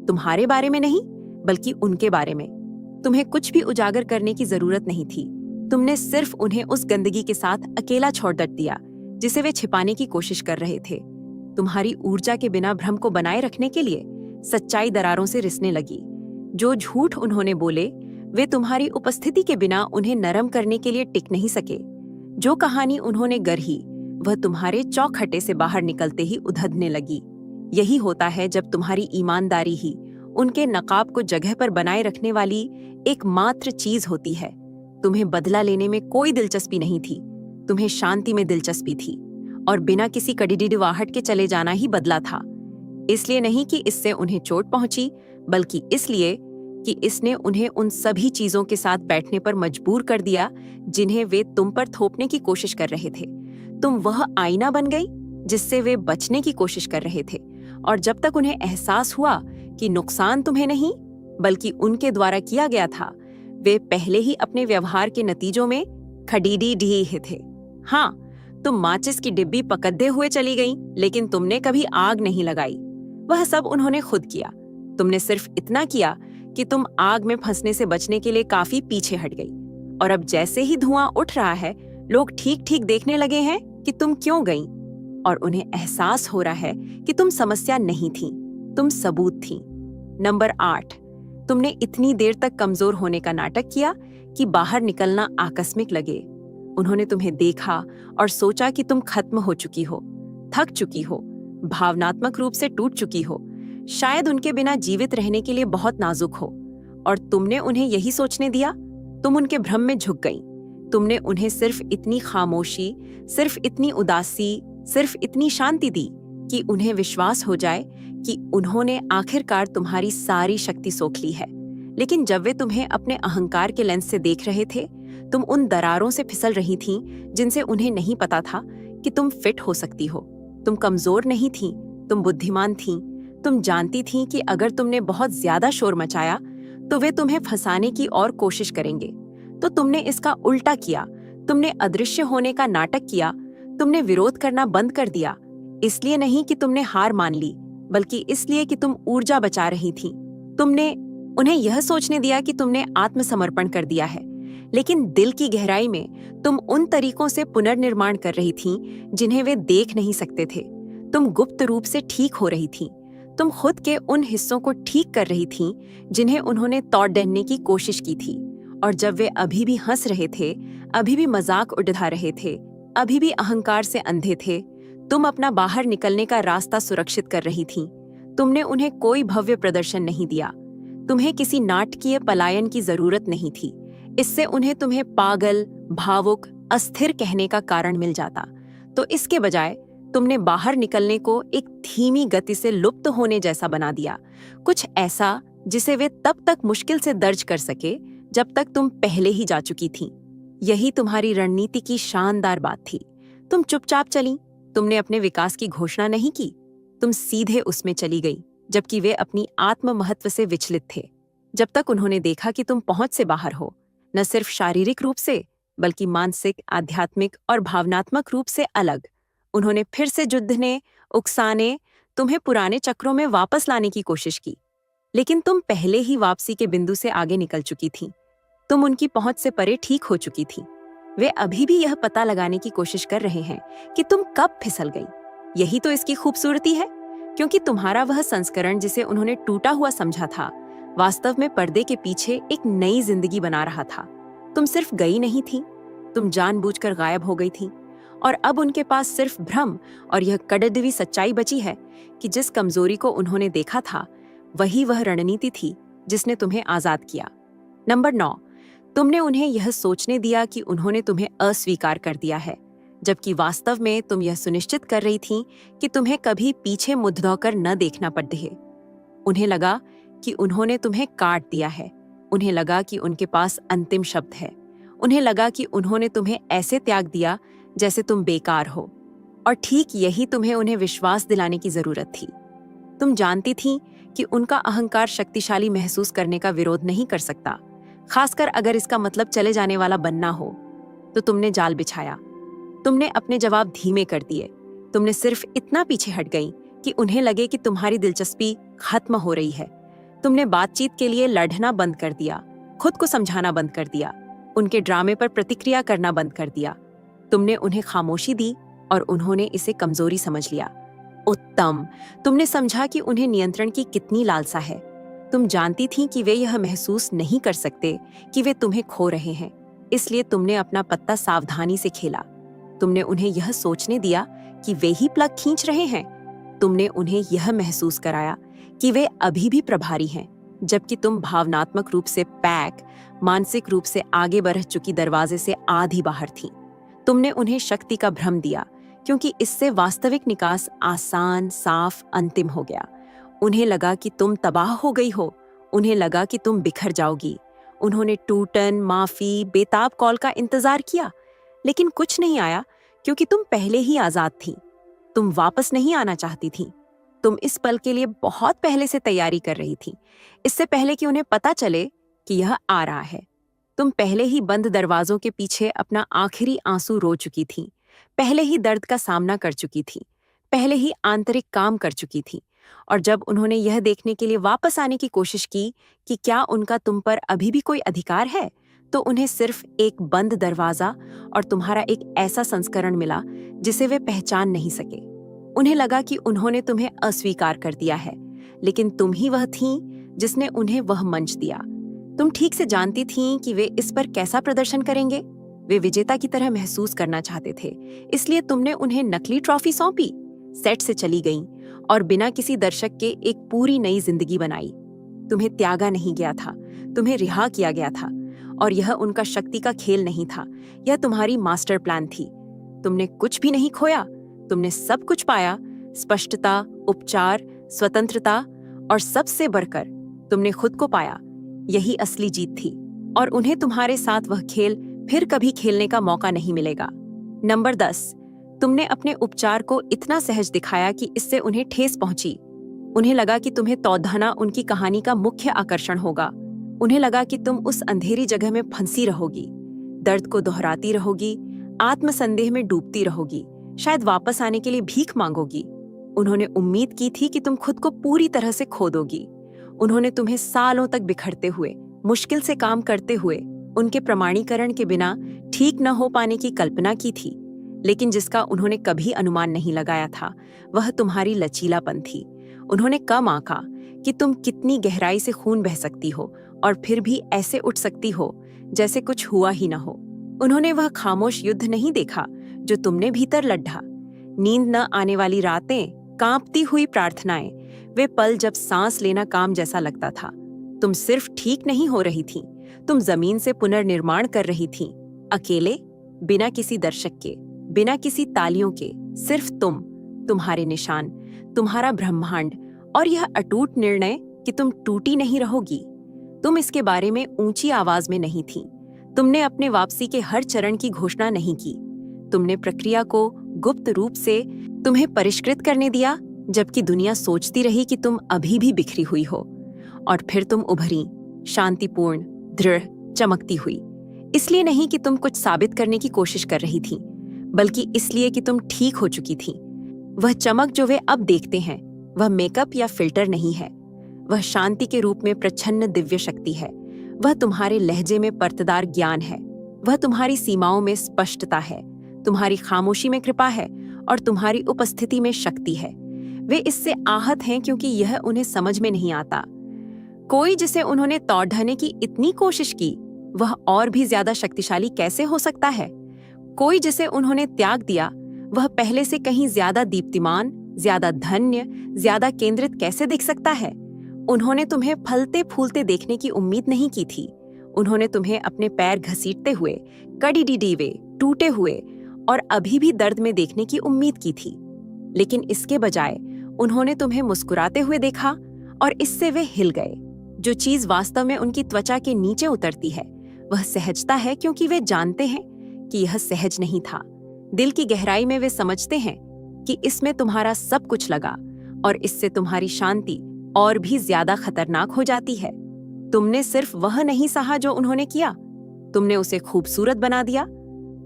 तुम्हारे बारे में नहीं, बल्कि उनके बारे में। तुम्हें कुछ भी उजागर करने की जरूरत नहीं थी। तुमने सिर्फ उन्हें उस गंदगी के साथ अकेला छोड़ दिया जिसे वे छिपाने की कोशिश कर रहे थे। तुम्हारी ऊर्जा के बिना भ्रम को बनाए रखने के लिए सच्चाई दरारों से रिसने लगी। जो झूठ उन्होंने बोले, वे तुम्हारी उपस्थिति के बिना उन्हें नरम करने के लिए टिक नहीं सके। जो कहानी उन्होंने गढ़ी, वह तुम्हारे चौखटे से बाहर निकलते ही उधड़ने लगी। यही होता है जब तुम्हारी ईमानदारी ही उनके नकाब को जगह पर बनाए रखने वाली एकमात्र चीज होती है। तुम्हें बदला लेने में कोई दिलचस्पी नहीं थी, तुम्हें शांति में दिलचस्पी थी, और बिना किसी कड़िड़िड़ाहट के चले जाना ही बदला था। इसलिए नहीं कि इससे उन्हें चोट पहुंची, बल्कि इसलिए कि इसने उन्हें उन सभी चीजों के साथ बैठने पर मजबूर कर दिया जिन्हें वे तुम पर थोपने की कोशिश कर रहे थे। तुम वह आईना बन गई जिससे वे बचने की कोशिश कर रहे थे, और जब तक उन्हें एहसास हुआ कि नुकसान तुम्हें नहीं बल्कि उनके द्वारा किया गया था, वे पहले ही अपने व्यवहार के नतीजों में खडीडी ढीहे थे। हाँ, तुम माचिस की डिब्बी पकड़े हुए चली गई, लेकिन तुमने कभी आग नहीं लगाई। वह सब उन्होंने खुद किया। तुमने सिर्फ इतना किया कि तुम आग में फंसने से बचने के लिए काफी पीछे हट गई, और अब जैसे ही धुआं उठ रहा है, लोग ठीक ठीक देखने लगे हैं कि तुम क्यों गई, और उन्हें एहसास हो रहा है कि तुम समस्या नहीं थी, तुम सबूत थी। नंबर 8, तुमने इतनी देर तक कमजोर होने का नाटक किया कि बाहर निकलना आकस्मिक लगे। उन्होंने तुम्हें देखा और सोचा कि तुम खत्म हो चुकी हो, थक चुकी हो, भावनात्मक रूप से टूट चुकी हो, शायद उनके बिना जीवित रहने के लिए बहुत नाजुक हो, और तुमने उन्हें यही सोचने दिया। तुम उनके भ्रम में झुक गई। तुमने उन्हें सिर्फ इतनी खामोशी, सिर्फ इतनी उदासी, सिर्फ इतनी शांति दी कि उन्हें विश्वास हो जाए कि उन्होंने आखिरकार तुम्हारी सारी शक्ति सोख ली है। लेकिन जब वे तुम्हें अपने अहंकार के लेंस से देख रहे थे, तुम उन दरारों से फिसल रही थीं जिनसे उन्हें नहीं पता था कि तुम फिट हो सकती हो। तुम कमजोर नहीं थीं, तुम बुद्धिमान थीं। तुम जानती थीं कि अगर तुमने बहुत ज्यादा शोर मचाया तो वे तुम्हें फंसाने की और कोशिश करेंगे। तो तुमने इसका उल्टा किया। तुमने अदृश्य होने का नाटक किया। तुमने विरोध करना बंद कर दिया। इसलिए नहीं कि तुमने हार मान ली, बल्कि इसलिए कि तुम ऊर्जा बचा रही थी। तुमने उन्हें यह सोचने दिया कि तुमने आत्मसमर्पण कर दिया है, लेकिन दिल की गहराई में तुम उन तरीकों से पुनर्निर्माण कर रही थीं जिन्हें वे देख नहीं सकते थे। तुम गुप्त रूप से ठीक हो रही थीं। तुम खुद के उन हिस्सों को ठीक कर रही थीं जिन्हें उन्होंने तोड़ देने की कोशिश की थी। और जब वे अभी भी हंस रहे थे, अभी भी मजाक उड़ा रहे थे, अभी भी अहंकार से अंधे थे, तुम अपना बाहर निकलने का रास्ता सुरक्षित कर रही थीं। तुमने उन्हें कोई भव्य प्रदर्शन नहीं दिया। तुम्हें किसी नाटकीय पलायन की जरूरत नहीं थी। इससे उन्हें तुम्हें पागल, भावुक, अस्थिर कहने का कारण मिल जाता। तो इसके बजाय तुमने बाहर निकलने को एक धीमी गति से लुप्त होने जैसा बना दिया, कुछ ऐसा जिसे वे तब तक मुश्किल से दर्ज कर सके जब तक तुम पहले ही जा चुकी थीं। यही तुम्हारी रणनीति की शानदार बात थी। तुम चुपचाप चली, तुमने अपने विकास की घोषणा नहीं की, तुम सीधे उसमें चली गई, जबकि वे अपनी आत्म महत्व से विचलित थे। जब तक उन्होंने देखा कि तुम पहुंच से बाहर हो, न सिर्फ शारीरिक रूप से बल्कि मानसिक, आध्यात्मिक और भावनात्मक रूप से अलग, उन्होंने फिर से जुद्धने, उकसाने, तुम्हें पुराने चक्रों में वापस लाने की कोशिश की। लेकिन तुम पहले ही वापसी के बिंदु से आगे निकल चुकी थी। तुम उनकी पहुंच से परे ठीक हो चुकी थी। वे अभी भी यह पता लगाने की कोशिश कर रहे हैं कि तुम कब फिसल गई। यही तो इसकी खूबसूरती है, क्योंकि तुम्हारा वह संस्करण जिसे उन्होंने टूटा हुआ समझा था, वास्तव में पर्दे के पीछे एक नई जिंदगी बना रहा था। तुम सिर्फ गई नहीं थी, तुम जानबूझकर गायब हो गई थी। और अब उनके पास सिर्फ भ्रम और यह कड़वी सच्चाई बची है कि जिस कमजोरी को उन्होंने देखा था, वही वह रणनीति थी जिसने तुम्हें आजाद किया। नंबर 9, तुमने उन्हें यह सोचने दिया कि उन्होंने तुम्हें अस्वीकार कर दिया है, जबकि वास्तव में तुम यह सुनिश्चित कर रही थीं कि तुम्हें कभी पीछे मुड़ कर न देखना पड़े। उन्हें लगा कि उन्होंने तुम्हें काट दिया है। उन्हें लगा कि उनके पास अंतिम शब्द है। उन्हें लगा कि उन्होंने तुम्हें ऐसे त्याग दिया जैसे तुम बेकार हो। और ठीक यही तुम्हें उन्हें विश्वास दिलाने की जरूरत थी। तुम जानती थीं कि उनका अहंकार शक्तिशाली महसूस करने का विरोध नहीं कर सकता, खासकर अगर इसका मतलब चले जाने वाला बनना हो। तो तुमने जाल बिछाया। तुमने अपने जवाब धीमे कर दिए। तुमने सिर्फ इतना पीछे हट गई कि उन्हें लगे कि तुम्हारी दिलचस्पी खत्म हो रही है। तुमने बातचीत के लिए लड़ना बंद कर दिया, खुद को समझाना बंद कर दिया, उनके ड्रामे पर प्रतिक्रिया करना बंद कर दिया। तुमने उन्हें खामोशी दी और उन्होंने इसे कमजोरी समझ लिया। उत्तम। तुमने समझा कि उन्हें नियंत्रण की कितनी लालसा है। तुम जानती थीं कि वे यह महसूस नहीं कर सकते कि वे तुम्हें खो रहे हैं, इसलिए तुमने अपना पत्ता सावधानी से खेला। तुमने उन्हें यह सोचने दिया कि वे ही प्लग खींच रहे हैं। तुमने उन्हें यह महसूस कराया कि वे अभी भी प्रभारी हैं, जबकि तुम भावनात्मक रूप से पैक, मानसिक रूप से आगे बढ़ चुकी दरवाजे से आधी बाहर थीं। तुमने उन्हें शक्ति का भ्रम दिया, क्योंकि इससे वास्तविक निकास आसान, साफ, अंतिम हो गया। उन्हें लगा कि तुम तबाह हो गई हो। उन्हें लगा कि तुम बिखर जाओगी। उन्होंने टूटन, माफी, बेताब कॉल का इंतजार किया, लेकिन कुछ नहीं आया, क्योंकि तुम पहले ही आजाद थी। तुम वापस नहीं आना चाहती थी। तुम इस पल के लिए बहुत पहले से तैयारी कर रही थी, इससे पहले कि उन्हें पता चले कि यह आ रहा है। तुम पहले ही बंद दरवाजों के पीछे अपना आखिरी आंसू रो चुकी थी, पहले ही दर्द का सामना कर चुकी थी, पहले ही आंतरिक काम कर चुकी थी। और जब उन्होंने यह देखने के लिए वापस आने की कोशिश की कि क्या उनका तुम पर अभी भी कोई अधिकार है, तो उन्हें सिर्फ एक बंद दरवाजा और तुम्हारा एक ऐसा संस्करण मिला जिसे वे पहचान नहीं सके। उन्हें लगा कि उन्होंने तुम्हें अस्वीकार कर दिया है, लेकिन तुम ही वह थीं जिसने उन्हें वह मंच दिया। तुम ठीक से जानती थीं कि वे इस पर कैसा प्रदर्शन करेंगे। वे विजेता की तरह महसूस करना चाहते थे, इसलिए तुमने उन्हें नकली ट्रॉफी सौंपी, सेट से चली गईं और बिना किसी दर्शक के एक पूरी नई जिंदगी बनाई। तुम्हें त्यागा नहीं गया था, तुम्हें रिहा किया गया था, और यह उनका शक्ति का खेल नहीं था, यह तुम्हारी मास्टर प्लान थी। तुमने कुछ भी नहीं खोया, तुमने सब कुछ पाया, स्पष्टता, उपचार, स्वतंत्रता, और सबसे बढ़कर तुमने खुद को पाया। यही असली जीत थी, और उन्हें तुम्हारे साथ वह खेल फिर कभी खेलने का मौका नहीं मिलेगा। नंबर 10, तुमने अपने उपचार को इतना सहज दिखाया कि इससे उन्हें ठेस पहुंची। उन्हें लगा कि तुम्हें तौधाना उनकी कहानी का मुख्य आकर्षण होगा। उन्हें लगा कि तुम उस अंधेरी जगह में फंसी रहोगी, दर्द को दोहराती रहोगी, आत्मसंदेह में डूबती रहोगी, शायद वापस आने के लिए भीख मांगोगी। उन्होंने उम्मीद की थी कि तुम खुद को पूरी तरह से खो दोगी। उन्होंने तुम्हें सालों तक बिखरते हुए, मुश्किल से काम करते हुए, उनके प्रमाणीकरण के बिना ठीक न हो पाने की कल्पना की थी, लेकिन जिसका उन्होंने कभी अनुमान नहीं लगाया था वह तुम्हारी लचीलापन थी। उन्होंने कम आंका कि तुम कितनी गहराई से खून बह सकती हो और फिर भी ऐसे उठ सकती हो जैसे कुछ हुआ ही न हो। उन्होंने वह खामोश युद्ध नहीं देखा जो तुमने भीतर लड्ढा। नींद न आने वाली रातें, कांपती हुई प्रार्थनाएं, वे पल जब सांस लेना काम जैसा लगता था। तुम सिर्फ ठीक नहीं हो रही थी, तुम जमीन से पुनर्निर्माण कर रही थी, अकेले, बिना किसी दर्शक के, बिना किसी तालियों के, सिर्फ तुम, तुम्हारे निशान, तुम्हारा ब्रह्मांड और यह अटूट निर्णय कि तुम टूटी नहीं रहोगी। तुम इसके बारे में ऊंची आवाज में नहीं थी। तुमने अपने वापसी के हर चरण की घोषणा नहीं की। तुमने प्रक्रिया को गुप्त रूप से तुम्हें परिष्कृत करने दिया, जबकि दुनिया सोचती रही कि तुम अभी भी बिखरी हुई हो। और फिर तुम उभरी, शांतिपूर्ण, दृढ़, चमकती हुई। इसलिए नहीं कि तुम कुछ साबित करने की कोशिश कर रही थी, बल्कि इसलिए कि तुम ठीक हो चुकी थी। वह चमक जो वे अब देखते हैं, वह मेकअप या फिल्टर नहीं है। वह शांति के रूप में प्रच्छन्न दिव्य शक्ति है। वह तुम्हारे लहजे में परतदार ज्ञान है। वह तुम्हारी सीमाओं में स्पष्टता है, तुम्हारी खामोशी में कृपा है और तुम्हारी उपस्थिति में शक्ति है। वे इससे आहत हैं क्योंकि यह उन्हें समझ में नहीं आता। कोई जिसे उन्होंने तोड़ ढाने की इतनी कोशिश की, वह और भी ज्यादा शक्तिशाली कैसे हो सकता है? कोई जिसे उन्होंने त्याग दिया, वह पहले से कहीं ज्यादा दीप्तिमान, ज्यादा धन्य, ज्यादा केंद्रित कैसे दिख सकता है? उन्होंने तुम्हें फलते फूलते देखने की उम्मीद नहीं की थी। उन्होंने तुम्हें अपने पैर घसीटते हुए, कड़ी-डिडीवे, टूटे हुए और अभी भी दर्द में देखने की उम्मीद की थी। लेकिन इसके बजाय उन्होंने तुम्हें मुस्कुराते हुए देखा और इससे वे हिल गए। जो चीज वास्तव में उनकी त्वचा के नीचे उतरती है, वह सहजता है, क्योंकि वे जानते हैं कि यह सहज नहीं था। दिल की गहराई में वे समझते हैं कि इसमें तुम्हारा सब कुछ लगा और इससे तुम्हारी शांति और भी ज्यादा खतरनाक हो जाती है। तुमने सिर्फ वह नहीं सहा जो उन्होंने किया, तुमने उसे खूबसूरत बना दिया।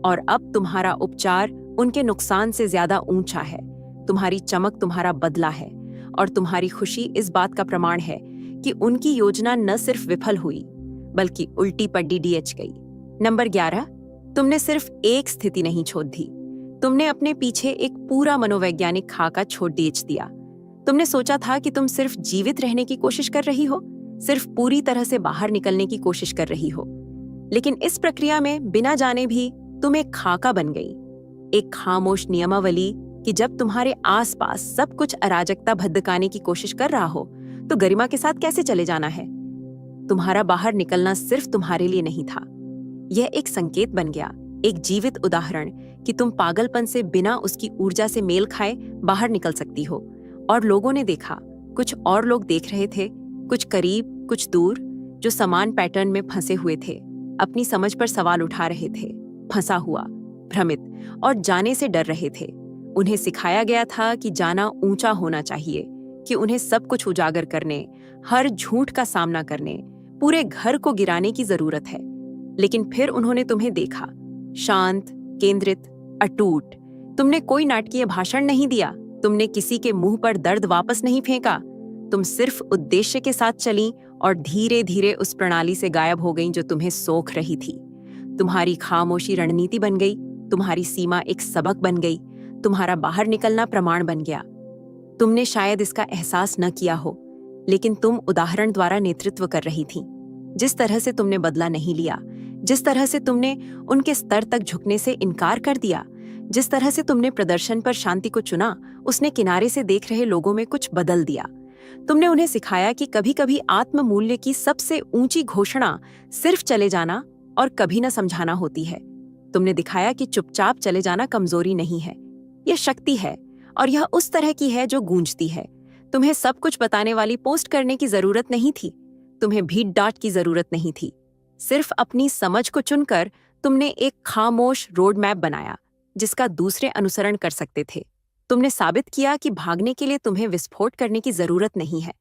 और अब तुम्हारा उपचार उनके नुकसान से ज्यादा ऊंचा है। तुम्हारी चमक तुम्हारा बदला है और तुम्हारी खुशी इस बात का प्रमाण है कि उनकी योजना न सिर्फ विफल हुई, बल्कि उल्टी पड्डी डीएच गई। नंबर 11, तुमने सिर्फ एक स्थिति नहीं छोड़ दी, तुमने अपने पीछे एक पूरा मनोवैज्ञानिक खाका छोड़ डीएच दिया। तुमने सोचा था कि तुम सिर्फ जीवित रहने की कोशिश कर रही हो, सिर्फ पूरी तरह से बाहर निकलने की कोशिश कर रही हो। लेकिन इस प्रक्रिया में बिना जाने भी तुम एक खाका बन गई, एक खामोश नियमावली कि जब तुम्हारे आसपास सब कुछ अराजकता भद्काने की कोशिश कर रहा हो, तो गरिमा के साथ कैसे चले जाना है? तुम्हारा बाहर निकलना सिर्फ तुम्हारे लिए नहीं था, यह एक संकेत बन गया, एक जीवित उदाहरण कि तुम पागलपन से बिना उसकी ऊर्जा से मेल खाए बाहर निकल सकती हो। और लोगों ने देखा, कुछ और लोग देख रहे थे, कुछ करीब, कुछ दूर, जो समान पैटर्न में फंसे हुए थे, अपनी समझ पर सवाल उठा रहे थे, फंसा हुआ, भ्रमित और जाने से डर रहे थे। उन्हें सिखाया गया था कि जाना ऊंचा होना चाहिए, कि उन्हें सब कुछ उजागर करने, हर झूठ का सामना करने, पूरे घर को गिराने की जरूरत है। लेकिन फिर उन्होंने तुम्हें देखा, शांत, केंद्रित, अटूट। तुमने कोई नाटकीय भाषण नहीं दिया, तुमने किसी के मुंह पर दर्द वापस नहीं फेंका। तुम सिर्फ उद्देश्य के साथ चली और धीरे धीरे उस प्रणाली से गायब हो गई जो तुम्हें सोख रही थी। तुम्हारी खामोशी रणनीति बन गई, तुम्हारी सीमा एक सबक बन गई, तुम्हारा बाहर निकलना प्रमाण बन गया। तुमने शायद इसका एहसास न किया हो, लेकिन तुम उदाहरण द्वारा नेतृत्व कर रही थी। जिस तरह से तुमने बदला नहीं लिया, जिस तरह से तुमने उनके स्तर तक झुकने से इनकार कर दिया, जिस तरह से तुमने प्रदर्शन पर शांति को चुना, उसने किनारे से देख रहे लोगों में कुछ बदल दिया। तुमने उन्हें सिखाया कि कभी कभी आत्म मूल्य की सबसे ऊंची घोषणा सिर्फ चले जाना और कभी न समझाना होती है। तुमने दिखाया कि चुपचाप चले जाना कमजोरी नहीं है, यह शक्ति है, और यह उस तरह की है जो गूंजती है। तुम्हें सब कुछ बताने वाली पोस्ट करने की जरूरत नहीं थी, तुम्हें भीड़ डांट की जरूरत नहीं थी। सिर्फ अपनी समझ को चुनकर तुमने एक खामोश रोड मैप बनाया जिसका दूसरे अनुसरण कर सकते थे। तुमने साबित किया कि भागने के लिए तुम्हें विस्फोट करने की जरूरत नहीं है।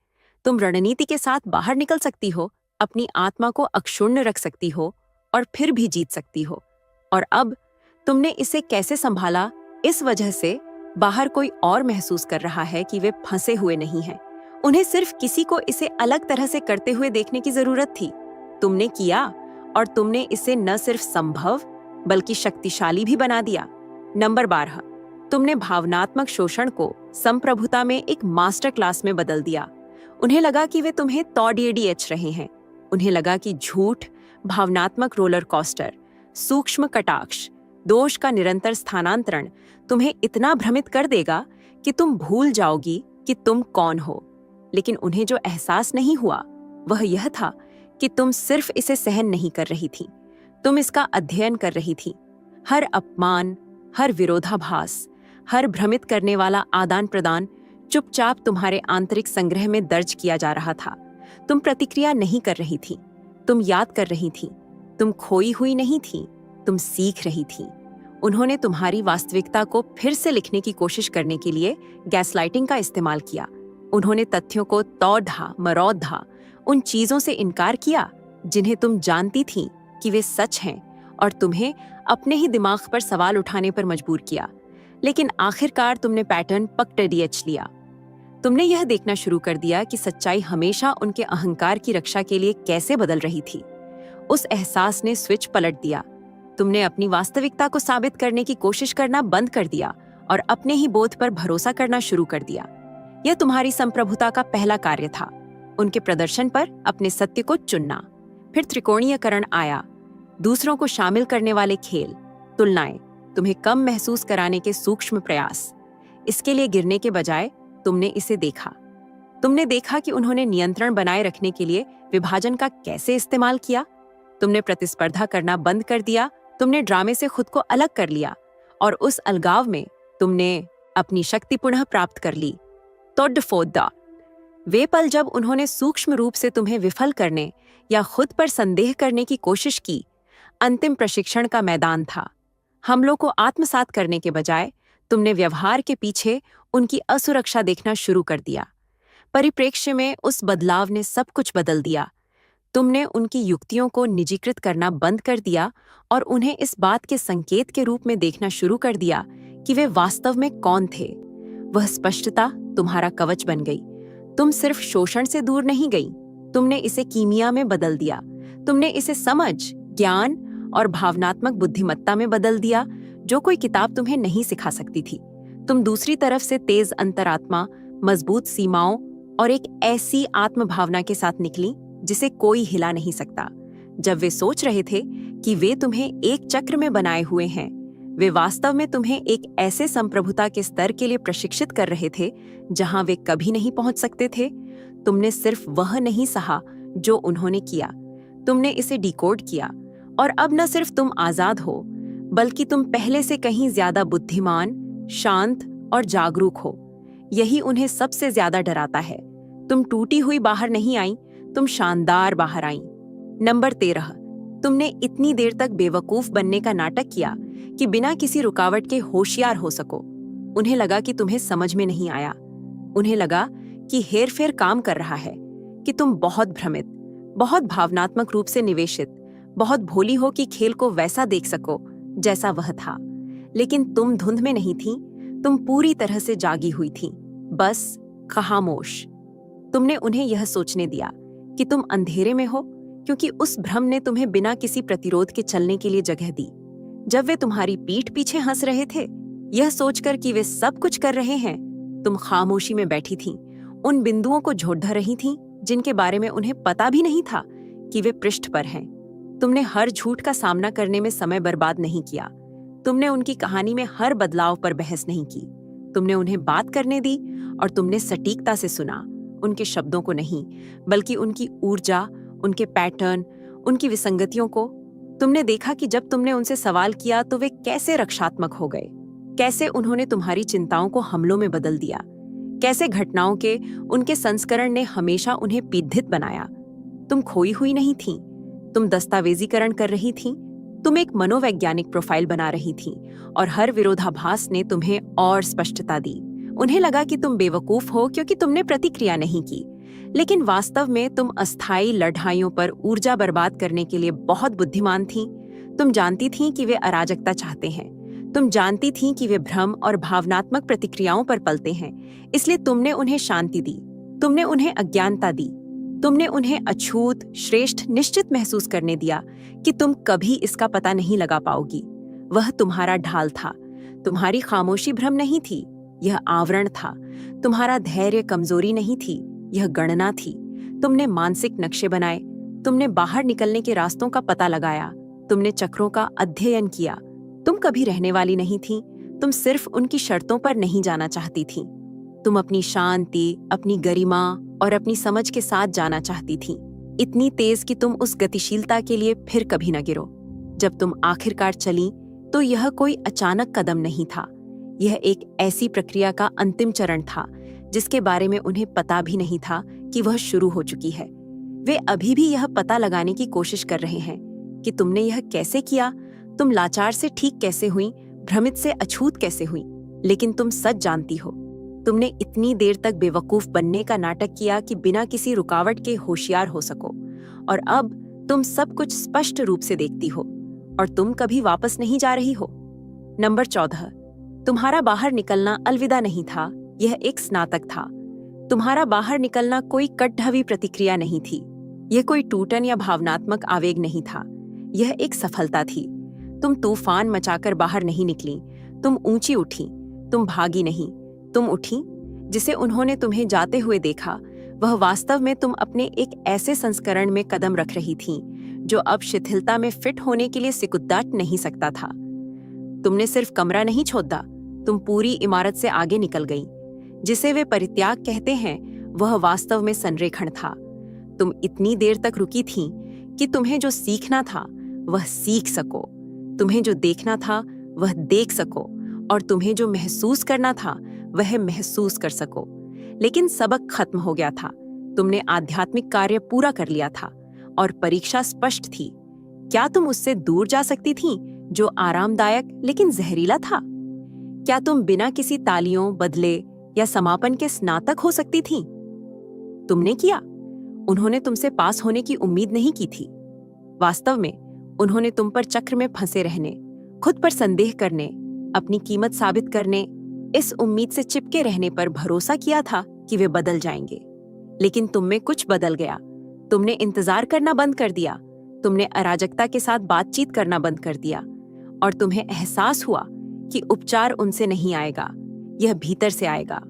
तुम रणनीति के साथ बाहर निकल सकती हो, अपनी आत्मा को अक्षुण्ण रख सकती हो और फिर भी जीत सकती हो। और अब तुमने इसे कैसे संभाला, इस वजह से बाहर कोई और महसूस कर रहा है कि वे फंसे हुए नहीं हैं। उन्हें सिर्फ किसी को इसे अलग तरह से करते हुए देखने की जरूरत थी। तुमने किया, और तुमने इसे न सिर्फ संभव बल्कि शक्तिशाली भी बना दिया। नंबर 12, तुमने भावनात्मक शोषण को संप्रभुता में एक मास्टर क्लास में बदल दिया। उन्हें लगा कि वे तुम्हें तोड़ रहे हैं। उन्हें लगा कि झूठ, भावनात्मक रोलर कोस्टर, सूक्ष्म कटाक्ष, दोष का निरंतर स्थानांतरण तुम्हें इतना भ्रमित कर देगा कि तुम भूल जाओगी कि तुम कौन हो। लेकिन उन्हें जो एहसास नहीं हुआ वह यह था कि तुम सिर्फ इसे सहन नहीं कर रही थी, तुम इसका अध्ययन कर रही थी। हर अपमान, हर विरोधाभास, हर भ्रमित करने वाला आदान प्रदान चुपचाप तुम्हारे आंतरिक संग्रह में दर्ज किया जा रहा था। तुम प्रतिक्रिया नहीं कर रही थी, तुम याद कर रही थी। तुम खोई हुई नहीं थी, तुम सीख रही थी। उन्होंने तुम्हारी वास्तविकता को फिर से लिखने की कोशिश करने के लिए गैसलाइटिंग का इस्तेमाल किया। उन्होंने तथ्यों को तौढ़ा मरौधा, उन चीजों से इनकार किया जिन्हें तुम जानती थी कि वे सच हैं, और तुम्हें अपने ही दिमाग पर सवाल उठाने पर मजबूर किया। लेकिन आखिरकार तुमने पैटर्न पकड़ लिया। तुमने यह देखना शुरू कर दिया कि सच्चाई हमेशा उनके अहंकार की रक्षा के लिए कैसे बदल रही थी। उस एहसास ने स्विच पलट दिया। तुमने अपनी वास्तविकता को साबित करने की कोशिश करना बंद कर दिया और अपने ही बोध पर भरोसा करना शुरू कर दिया। यह तुम्हारी संप्रभुता का पहला कार्य था, उनके प्रदर्शन पर अपने सत्य को चुनना। फिर त्रिकोणीयकरण आया, दूसरों को शामिल करने वाले खेल, तुलनाएं, तुम्हें कम महसूस कराने के सूक्ष्म प्रयास। इसके लिए गिरने के बजाय तुमने इसे देखा। तुमने देखा कि उन्होंने नियंत्रण बनाए रखने के लिए विभाजन का कैसे इस्तेमाल किया। तुमने प्रतिस्पर्धा करना बंद कर दिया, तुमने ड्रामे से खुद को अलग कर लिया, और उस अलगाव में तुमने अपनी शक्ति पुनः प्राप्त कर ली। तोड्डफोद्दा, वे पल जब उन्होंने सूक्ष्म रूप से तुम्हें विफल करने या खुद पर संदेह करने की कोशिश की, अंतिम प्रशिक्षण का मैदान था। हमलों को आत्मसात करने के बजाय तुमने व्यवहार के पीछे उनकी असुरक्षा देखना शुरू कर दिया। परिप्रेक्ष्य में उस बदलाव ने सब कुछ बदल दिया। तुमने उनकी युक्तियों को निजीकृत करना बंद कर दिया और उन्हें इस बात के संकेत के रूप में देखना शुरू कर दिया कि वे वास्तव में कौन थे। वह स्पष्टता तुम्हारा कवच बन गई। तुम सिर्फ शोषण से दूर नहीं गई, तुमने इसे कीमिया में बदल दिया। तुमने इसे समझ, ज्ञान और भावनात्मक बुद्धिमत्ता में बदल दिया, जो कोई किताब तुम्हें नहीं सिखा सकती थी। तुम दूसरी तरफ से तेज अंतरात्मा, मजबूत सीमाओं और एक ऐसी आत्मभावना के साथ निकली जिसे कोई हिला नहीं सकता। जब वे सोच रहे थे कि वे तुम्हें एक चक्र में बनाए हुए हैं, वे वास्तव में तुम्हें एक ऐसे संप्रभुता के स्तर के लिए प्रशिक्षित कर रहे थे जहां वे कभी नहीं पहुंच सकते थे। तुमने सिर्फ वह नहीं सहा जो उन्होंने किया, तुमने इसे डिकोड किया, और अब न सिर्फ तुम आजाद हो, बल्कि तुम पहले से कहीं ज्यादा बुद्धिमान, शांत और जागरूक हो। यही उन्हें सबसे ज्यादा डराता है। तुम टूटी हुई बाहर नहीं आई, तुम शानदार बाहर आई। नंबर 13, तुमने इतनी देर तक बेवकूफ बनने का नाटक किया कि बिना किसी रुकावट के होशियार हो सको। उन्हें लगा कि तुम्हें समझ में नहीं आया। उन्हें लगा कि हेरफेर काम कर रहा है, कि तुम बहुत भ्रमित, बहुत भावनात्मक रूप से निवेशित, बहुत भोली हो कि खेल को वैसा देख सको जैसा वह था। लेकिन तुम धुंध में नहीं थी, तुम पूरी तरह से जागी हुई थी, बस खामोश। तुमने उन्हें यह सोचने दिया कि तुम अंधेरे में हो, क्योंकि उस भ्रम ने तुम्हें बिना किसी प्रतिरोध के चलने के लिए जगह दी। जब वे तुम्हारी पीठ पीछे हंस रहे थे, यह सोचकर कि वे सब कुछ कर रहे हैं, तुम खामोशी में बैठी थीं, उन बिंदुओं को झोड़ रही थीं जिनके बारे में उन्हें पता भी नहीं था कि वे पृष्ठ पर हैं। तुमने हर झूठ का सामना करने में समय बर्बाद नहीं किया। तुमने उनकी कहानी में हर बदलाव पर बहस नहीं की। तुमने उन्हें बात करने दी और तुमने सटीकता से सुना, उनके शब्दों को नहीं, बल्कि उनकी ऊर्जा, उनके पैटर्न, उनकी विसंगतियों को। तुमने देखा कि जब तुमने उनसे सवाल किया तो वे कैसे रक्षात्मक हो गए, कैसे उन्होंने तुम्हारी चिंताओं को हमलों में बदल दिया, कैसे घटनाओं के उनके संस्करण ने हमेशा उन्हें पीड़ित बनाया। तुम खोई हुई नहीं थी, तुम दस्तावेजीकरण कर रही थी, तुम एक मनोवैज्ञानिक प्रोफाइल बना रही थी, और हर विरोधाभास ने तुम्हें और स्पष्टता दी। उन्हें लगा कि तुम बेवकूफ हो क्योंकि तुमने प्रतिक्रिया नहीं की, लेकिन वास्तव में तुम अस्थायी लड़ाइयों पर ऊर्जा बर्बाद करने के लिए बहुत बुद्धिमान थीं। तुम जानती थीं कि वे अराजकता चाहते हैं, तुम जानती थीं कि वे भ्रम और भावनात्मक प्रतिक्रियाओं पर पलते हैं, इसलिए तुमने उन्हें शांति दी, तुमने उन्हें अज्ञानता दी, तुमने उन्हें अछूत, श्रेष्ठ, निश्चित महसूस करने दिया कि तुम कभी इसका पता नहीं लगा पाओगी। वह तुम्हारा ढाल था। तुम्हारी खामोशी भ्रम नहीं थी, यह आवरण था। तुम्हारा धैर्य कमजोरी नहीं थी, यह गणना थी। तुमने मानसिक नक्शे बनाए, तुमने बाहर निकलने के रास्तों का पता लगाया, तुमने चक्रों का अध्ययन किया। तुम कभी रहने वाली नहीं थी, तुम सिर्फ उनकी शर्तों पर नहीं जाना चाहती थी। तुम अपनी शांति, अपनी गरिमा और अपनी समझ के साथ जाना चाहती थी, इतनी तेज कि तुम उस गतिशीलता के लिए फिर कभी न गिरो। जब तुम आखिरकार चली तो यह कोई अचानक कदम नहीं था, यह एक ऐसी प्रक्रिया का अंतिम चरण था जिसके बारे में उन्हें पता भी नहीं था कि वह शुरू हो चुकी है। वे अभी भी यह पता लगाने की कोशिश कर रहे हैं कि तुमने यह कैसे किया, तुम लाचार से ठीक कैसे हुई, भ्रमित से अछूत कैसे हुई। लेकिन तुम सच जानती हो, तुमने इतनी देर तक बेवकूफ बनने का नाटक किया कि बिना किसी रुकावट के होशियार हो सको, और अब तुम सब कुछ स्पष्ट रूप से देखती हो और तुम कभी वापस नहीं जा रही हो। नंबर 14, तुम्हारा बाहर निकलना अलविदा नहीं था, यह एक स्नातक था। तुम्हारा बाहर निकलना कोई कटढवी प्रतिक्रिया नहीं थी, यह कोई टूटन या भावनात्मक आवेग नहीं था, यह एक सफलता थी। तुम तूफान मचाकर बाहर नहीं निकली, तुम ऊंची उठी, तुम भागी नहीं, तुम उठी। जिसे उन्होंने तुम्हें जाते हुए देखा, वह वास्तव में तुम अपने एक ऐसे संस्करण में कदम रख रही थीं जो अब शिथिलता में फिट होने के लिए सिकुड़ाट नहीं सकता था। तुमने सिर्फ कमरा नहीं छोड़ा, तुम पूरी इमारत से आगे निकल गई। जिसे वे परित्याग कहते हैं, वह वास्तव में संरेखण था। तुम इतनी देर तक रुकी थीं कि तुम्हें जो सीखना था वह सीख सको, तुम्हें जो देखना था वह देख सको, और तुम्हें जो महसूस करना था वह महसूस कर सको। लेकिन सबक खत्म हो गया था। तुमने आध्यात्मिक कार्य पूरा कर लिया था और परीक्षा स्पष्ट थी। क्या तुम उससे दूर जा सकती थीं जो आरामदायक लेकिन जहरीला था? क्या तुम बिना किसी तालियों, बदले या समापन के स्नातक हो सकती थीं? तुमने किया। उन्होंने तुमसे पास होने की उम्मीद नहीं की थी। वास्तव में उन्होंने तुम पर चक्र में फंसे रहने, खुद पर संदेह करने, अपनी कीमत साबित करने, इस उम्मीद से चिपके रहने पर भरोसा किया था कि वे बदल जाएंगे। लेकिन तुम में कुछ बदल गया। तुमने इंतजार करना बंद कर दिया, तुमने अराजकता के साथ बातचीत करना बंद कर दिया, और तुम्हें एहसास हुआ कि उपचार उनसे नहीं आएगा, यह भीतर से आएगा।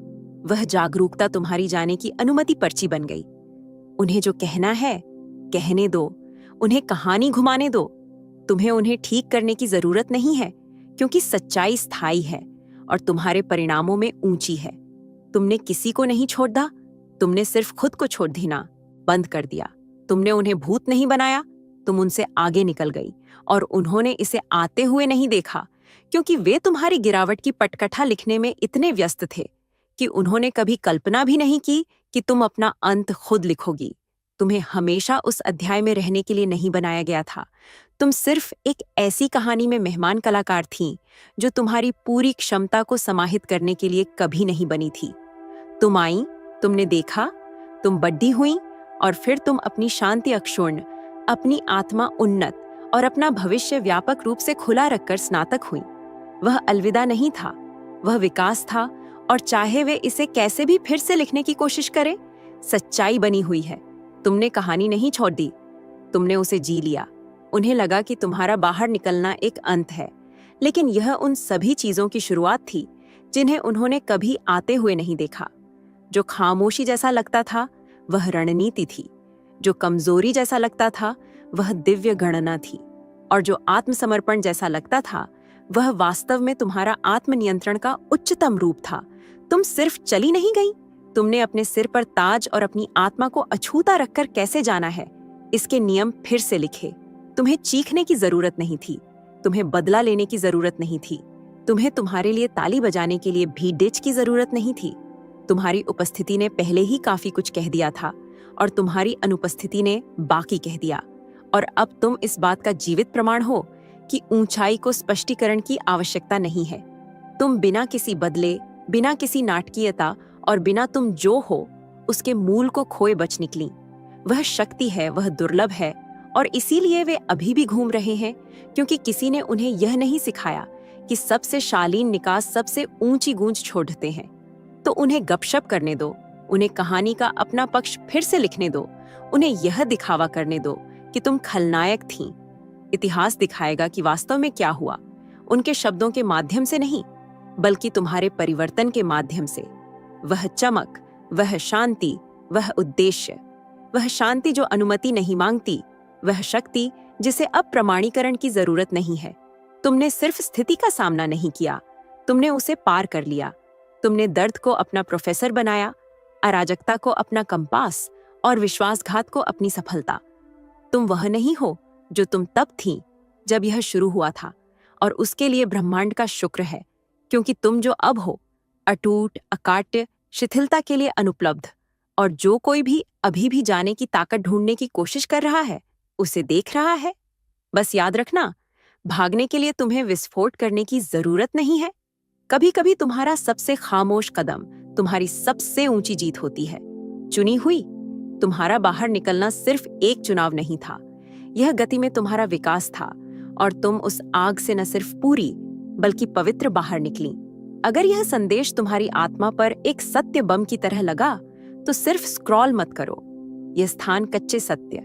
वह जागरूकता तुम्हारी जाने की अनुमति पर्ची बन गई। उन्हें जो कहना है कहने दो, उन्हें कहानी घुमाने दो। तुम्हें उन्हें ठीक करने की जरूरत नहीं है, क्योंकि सच्चाई स्थायी है और तुम्हारे परिणामों में ऊंची है। तुमने किसी को नहीं छोड़ा, तुमने सिर्फ खुद को छोड़ देना बंद कर दिया। तुमने उन्हें भूत नहीं बनाया, तुम उनसे आगे निकल गई, और उन्होंने इसे आते हुए नहीं देखा, क्योंकि वे तुम्हारी गिरावट की पटकथा लिखने में इतने व्यस्त थे कि उन्होंने कभी कल्पना भी नहीं की कि तुम अपना अंत खुद लिखोगी। तुम्हें हमेशा उस अध्याय में रहने के लिए नहीं बनाया गया था। तुम सिर्फ एक ऐसी कहानी में मेहमान कलाकार थीं जो तुम्हारी पूरी क्षमता को समाहित करने के लिए कभी नहीं बनी थी। तुम आई, तुमने देखा, तुम बड्डी हुई, और फिर तुम अपनी शांति अक्षुण्ण, अपनी आत्मा उन्नत और अपना भविष्य व्यापक रूप से खुला रखकर स्नातक हुई। वह अलविदा नहीं था, वह विकास था, और चाहे वे इसे कैसे भी फिर से लिखने की कोशिश करें, सच्चाई बनी हुई है। तुमने कहानी नहीं छोड़ दी, तुमने उसे जी लिया। उन्हें लगा कि तुम्हारा बाहर निकलना एक अंत है, लेकिन यह उन सभी चीजों की शुरुआत थी जिन्हें उन्होंने कभी आते हुए नहीं देखा। जो खामोशी जैसा लगता था वह रणनीति थी, जो कमजोरी जैसा लगता था वह दिव्य गणना थी, और जो आत्मसमर्पण जैसा लगता था वह वास्तव में तुम्हारा आत्मनियंत्रण का उच्चतम रूप था। तुम सिर्फ चली नहीं गई, तुमने अपने सिर पर ताज और अपनी आत्मा को अछूता रखकर कैसे जाना है, इसके नियम फिर से लिखे। तुम्हें चीखने की जरूरत नहीं थी, तुम्हें बदला लेने की जरूरत नहीं थी, तुम्हें तुम्हारे लिए ताली बजाने के लिए भी डिच की जरूरत नहीं थी। तुम्हारी उपस्थिति ने पहले ही काफी कुछ कह दिया था, और तुम्हारी अनुपस्थिति ने बाकी कह दिया। और अब तुम इस बात का जीवित प्रमाण हो कि ऊंचाई को स्पष्टीकरण की आवश्यकता नहीं है। तुम बिना किसी बदले, बिना किसी नाटकीयता और बिना तुम जो हो उसके मूल को खोए बच निकली। वह शक्ति है, वह दुर्लभ है, और इसीलिए वे अभी भी घूम रहे हैं, क्योंकि किसी ने उन्हें यह नहीं सिखाया कि सबसे शालीन निकास सबसे ऊंची गूंज छोड़ते हैं। तो उन्हें गपशप करने दो, उन्हें कहानी का अपना पक्ष फिर से लिखने दो, उन्हें यह दिखावा करने दो कि तुम खलनायक थीं। इतिहास दिखाएगा कि वास्तव में क्या हुआ, उनके शब्दों के माध्यम से नहीं, बल्कि तुम्हारे परिवर्तन के माध्यम से। वह चमक, वह शांति, वह उद्देश्य, वह शांति जो अनुमति नहीं मांगती, वह शक्ति जिसे अब प्रमाणीकरण की जरूरत नहीं है। तुमने सिर्फ स्थिति का सामना नहीं किया, तुमने उसे पार कर लिया। तुमने दर्द को अपना प्रोफेसर बनाया, अराजकता को अपना कंपास, और विश्वासघात को अपनी सफलता। तुम वह नहीं हो जो तुम तब थीं जब यह शुरू हुआ था, और उसके लिए ब्रह्मांड का शुक्र है, क्योंकि तुम जो अब हो, अटूट, अकाट्य, शिथिलता के लिए अनुपलब्ध, और जो कोई भी अभी भी जाने की ताकत ढूंढने की कोशिश कर रहा है, उसे देख रहा है। बस याद रखना, भागने के लिए तुम्हें विस्फोट करने की जरूरत नहीं है। कभी कभी तुम्हारा सबसे खामोश कदम तुम्हारी सबसे ऊंची जीत होती है। चुनी हुई, तुम्हारा बाहर निकलना सिर्फ एक चुनाव नहीं था, यह गति में तुम्हारा विकास था, और तुम उस आग से न सिर्फ पूरी बल्कि पवित्र बाहर निकली। अगर यह संदेश तुम्हारी आत्मा पर एक सत्य बम की तरह लगा, तो सिर्फ स्क्रॉल मत करो। यह स्थान कच्चे सत्य,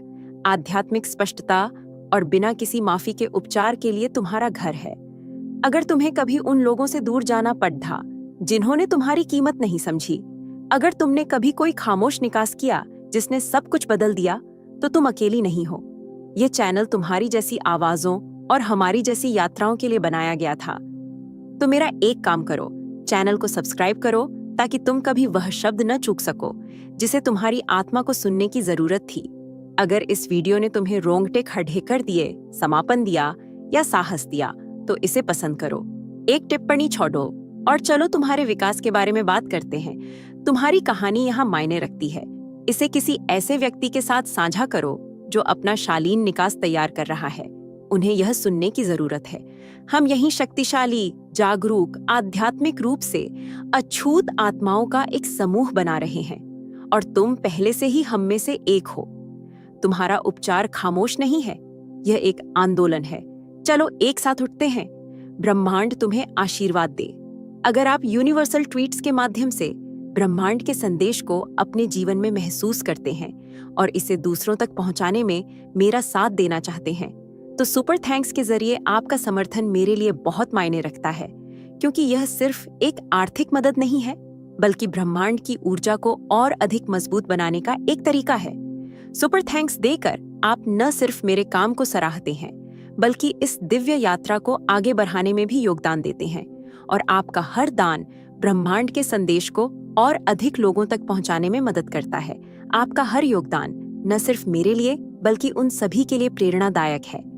आध्यात्मिक स्पष्टता और बिना किसी माफी के उपचार के लिए तुम्हारा घर है। अगर तुम्हें कभी उन लोगों से दूर जाना पड़ा जिन्होंने तुम्हारी कीमत नहीं समझी, अगर तुमने कभी कोई खामोश निकास किया जिसने सब कुछ बदल दिया, तो तुम अकेली नहीं हो। यह चैनल तुम्हारी जैसी आवाजों और हमारी जैसी यात्राओं के लिए बनाया गया था। तो मेरा एक काम करो, चैनल को सब्सक्राइब करो, ताकि तुम कभी वह शब्द न चूक सको जिसे तुम्हारी आत्मा को सुनने की जरूरत थी। अगर इस वीडियो ने तुम्हें रोंगटे खड़े कर दिए, समापन दिया या साहस दिया, तो इसे पसंद करो, एक टिप्पणी छोड़ो, और चलो तुम्हारे विकास के बारे में बात करते हैं। तुम्हारी कहानी यहाँ मायने रखती है। इसे किसी ऐसे व्यक्ति के साथ साझा करो जो अपना शालीन निकास तैयार कर रहा है। उन्हें यह सुनने की जरूरत है। हम यही शक्तिशाली, जागरूक, आध्यात्मिक रूप से अछूत आत्माओं का एक समूह बना रहे हैं, और तुम पहले से ही हम में से एक हो। तुम्हारा उपचार खामोश नहीं है, यह एक आंदोलन है। चलो एक साथ उठते हैं। ब्रह्मांड तुम्हें आशीर्वाद दे। अगर आप यूनिवर्सल ट्वीट्स के माध्यम से ब्रह्मांड के संदेश को अपने जीवन में महसूस करते हैं और इसे दूसरों तक पहुंचाने में मेरा साथ देना चाहते हैं, तो सुपर थैंक्स के जरिए आपका समर्थन मेरे लिए बहुत मायने रखता है, क्योंकि यह सिर्फ एक आर्थिक मदद नहीं है, बल्कि ब्रह्मांड की ऊर्जा को और अधिक मजबूत बनाने का एक तरीका है। सुपर थैंक्स देकर आप न सिर्फ मेरे काम को सराहते हैं, बल्कि इस दिव्य यात्रा को आगे बढ़ाने में भी योगदान देते हैं, और आपका हर दान ब्रह्मांड के संदेश को और अधिक लोगों तक पहुंचाने में मदद करता है। आपका हर योगदान न सिर्फ मेरे लिए बल्कि उन सभी के लिए प्रेरणादायक है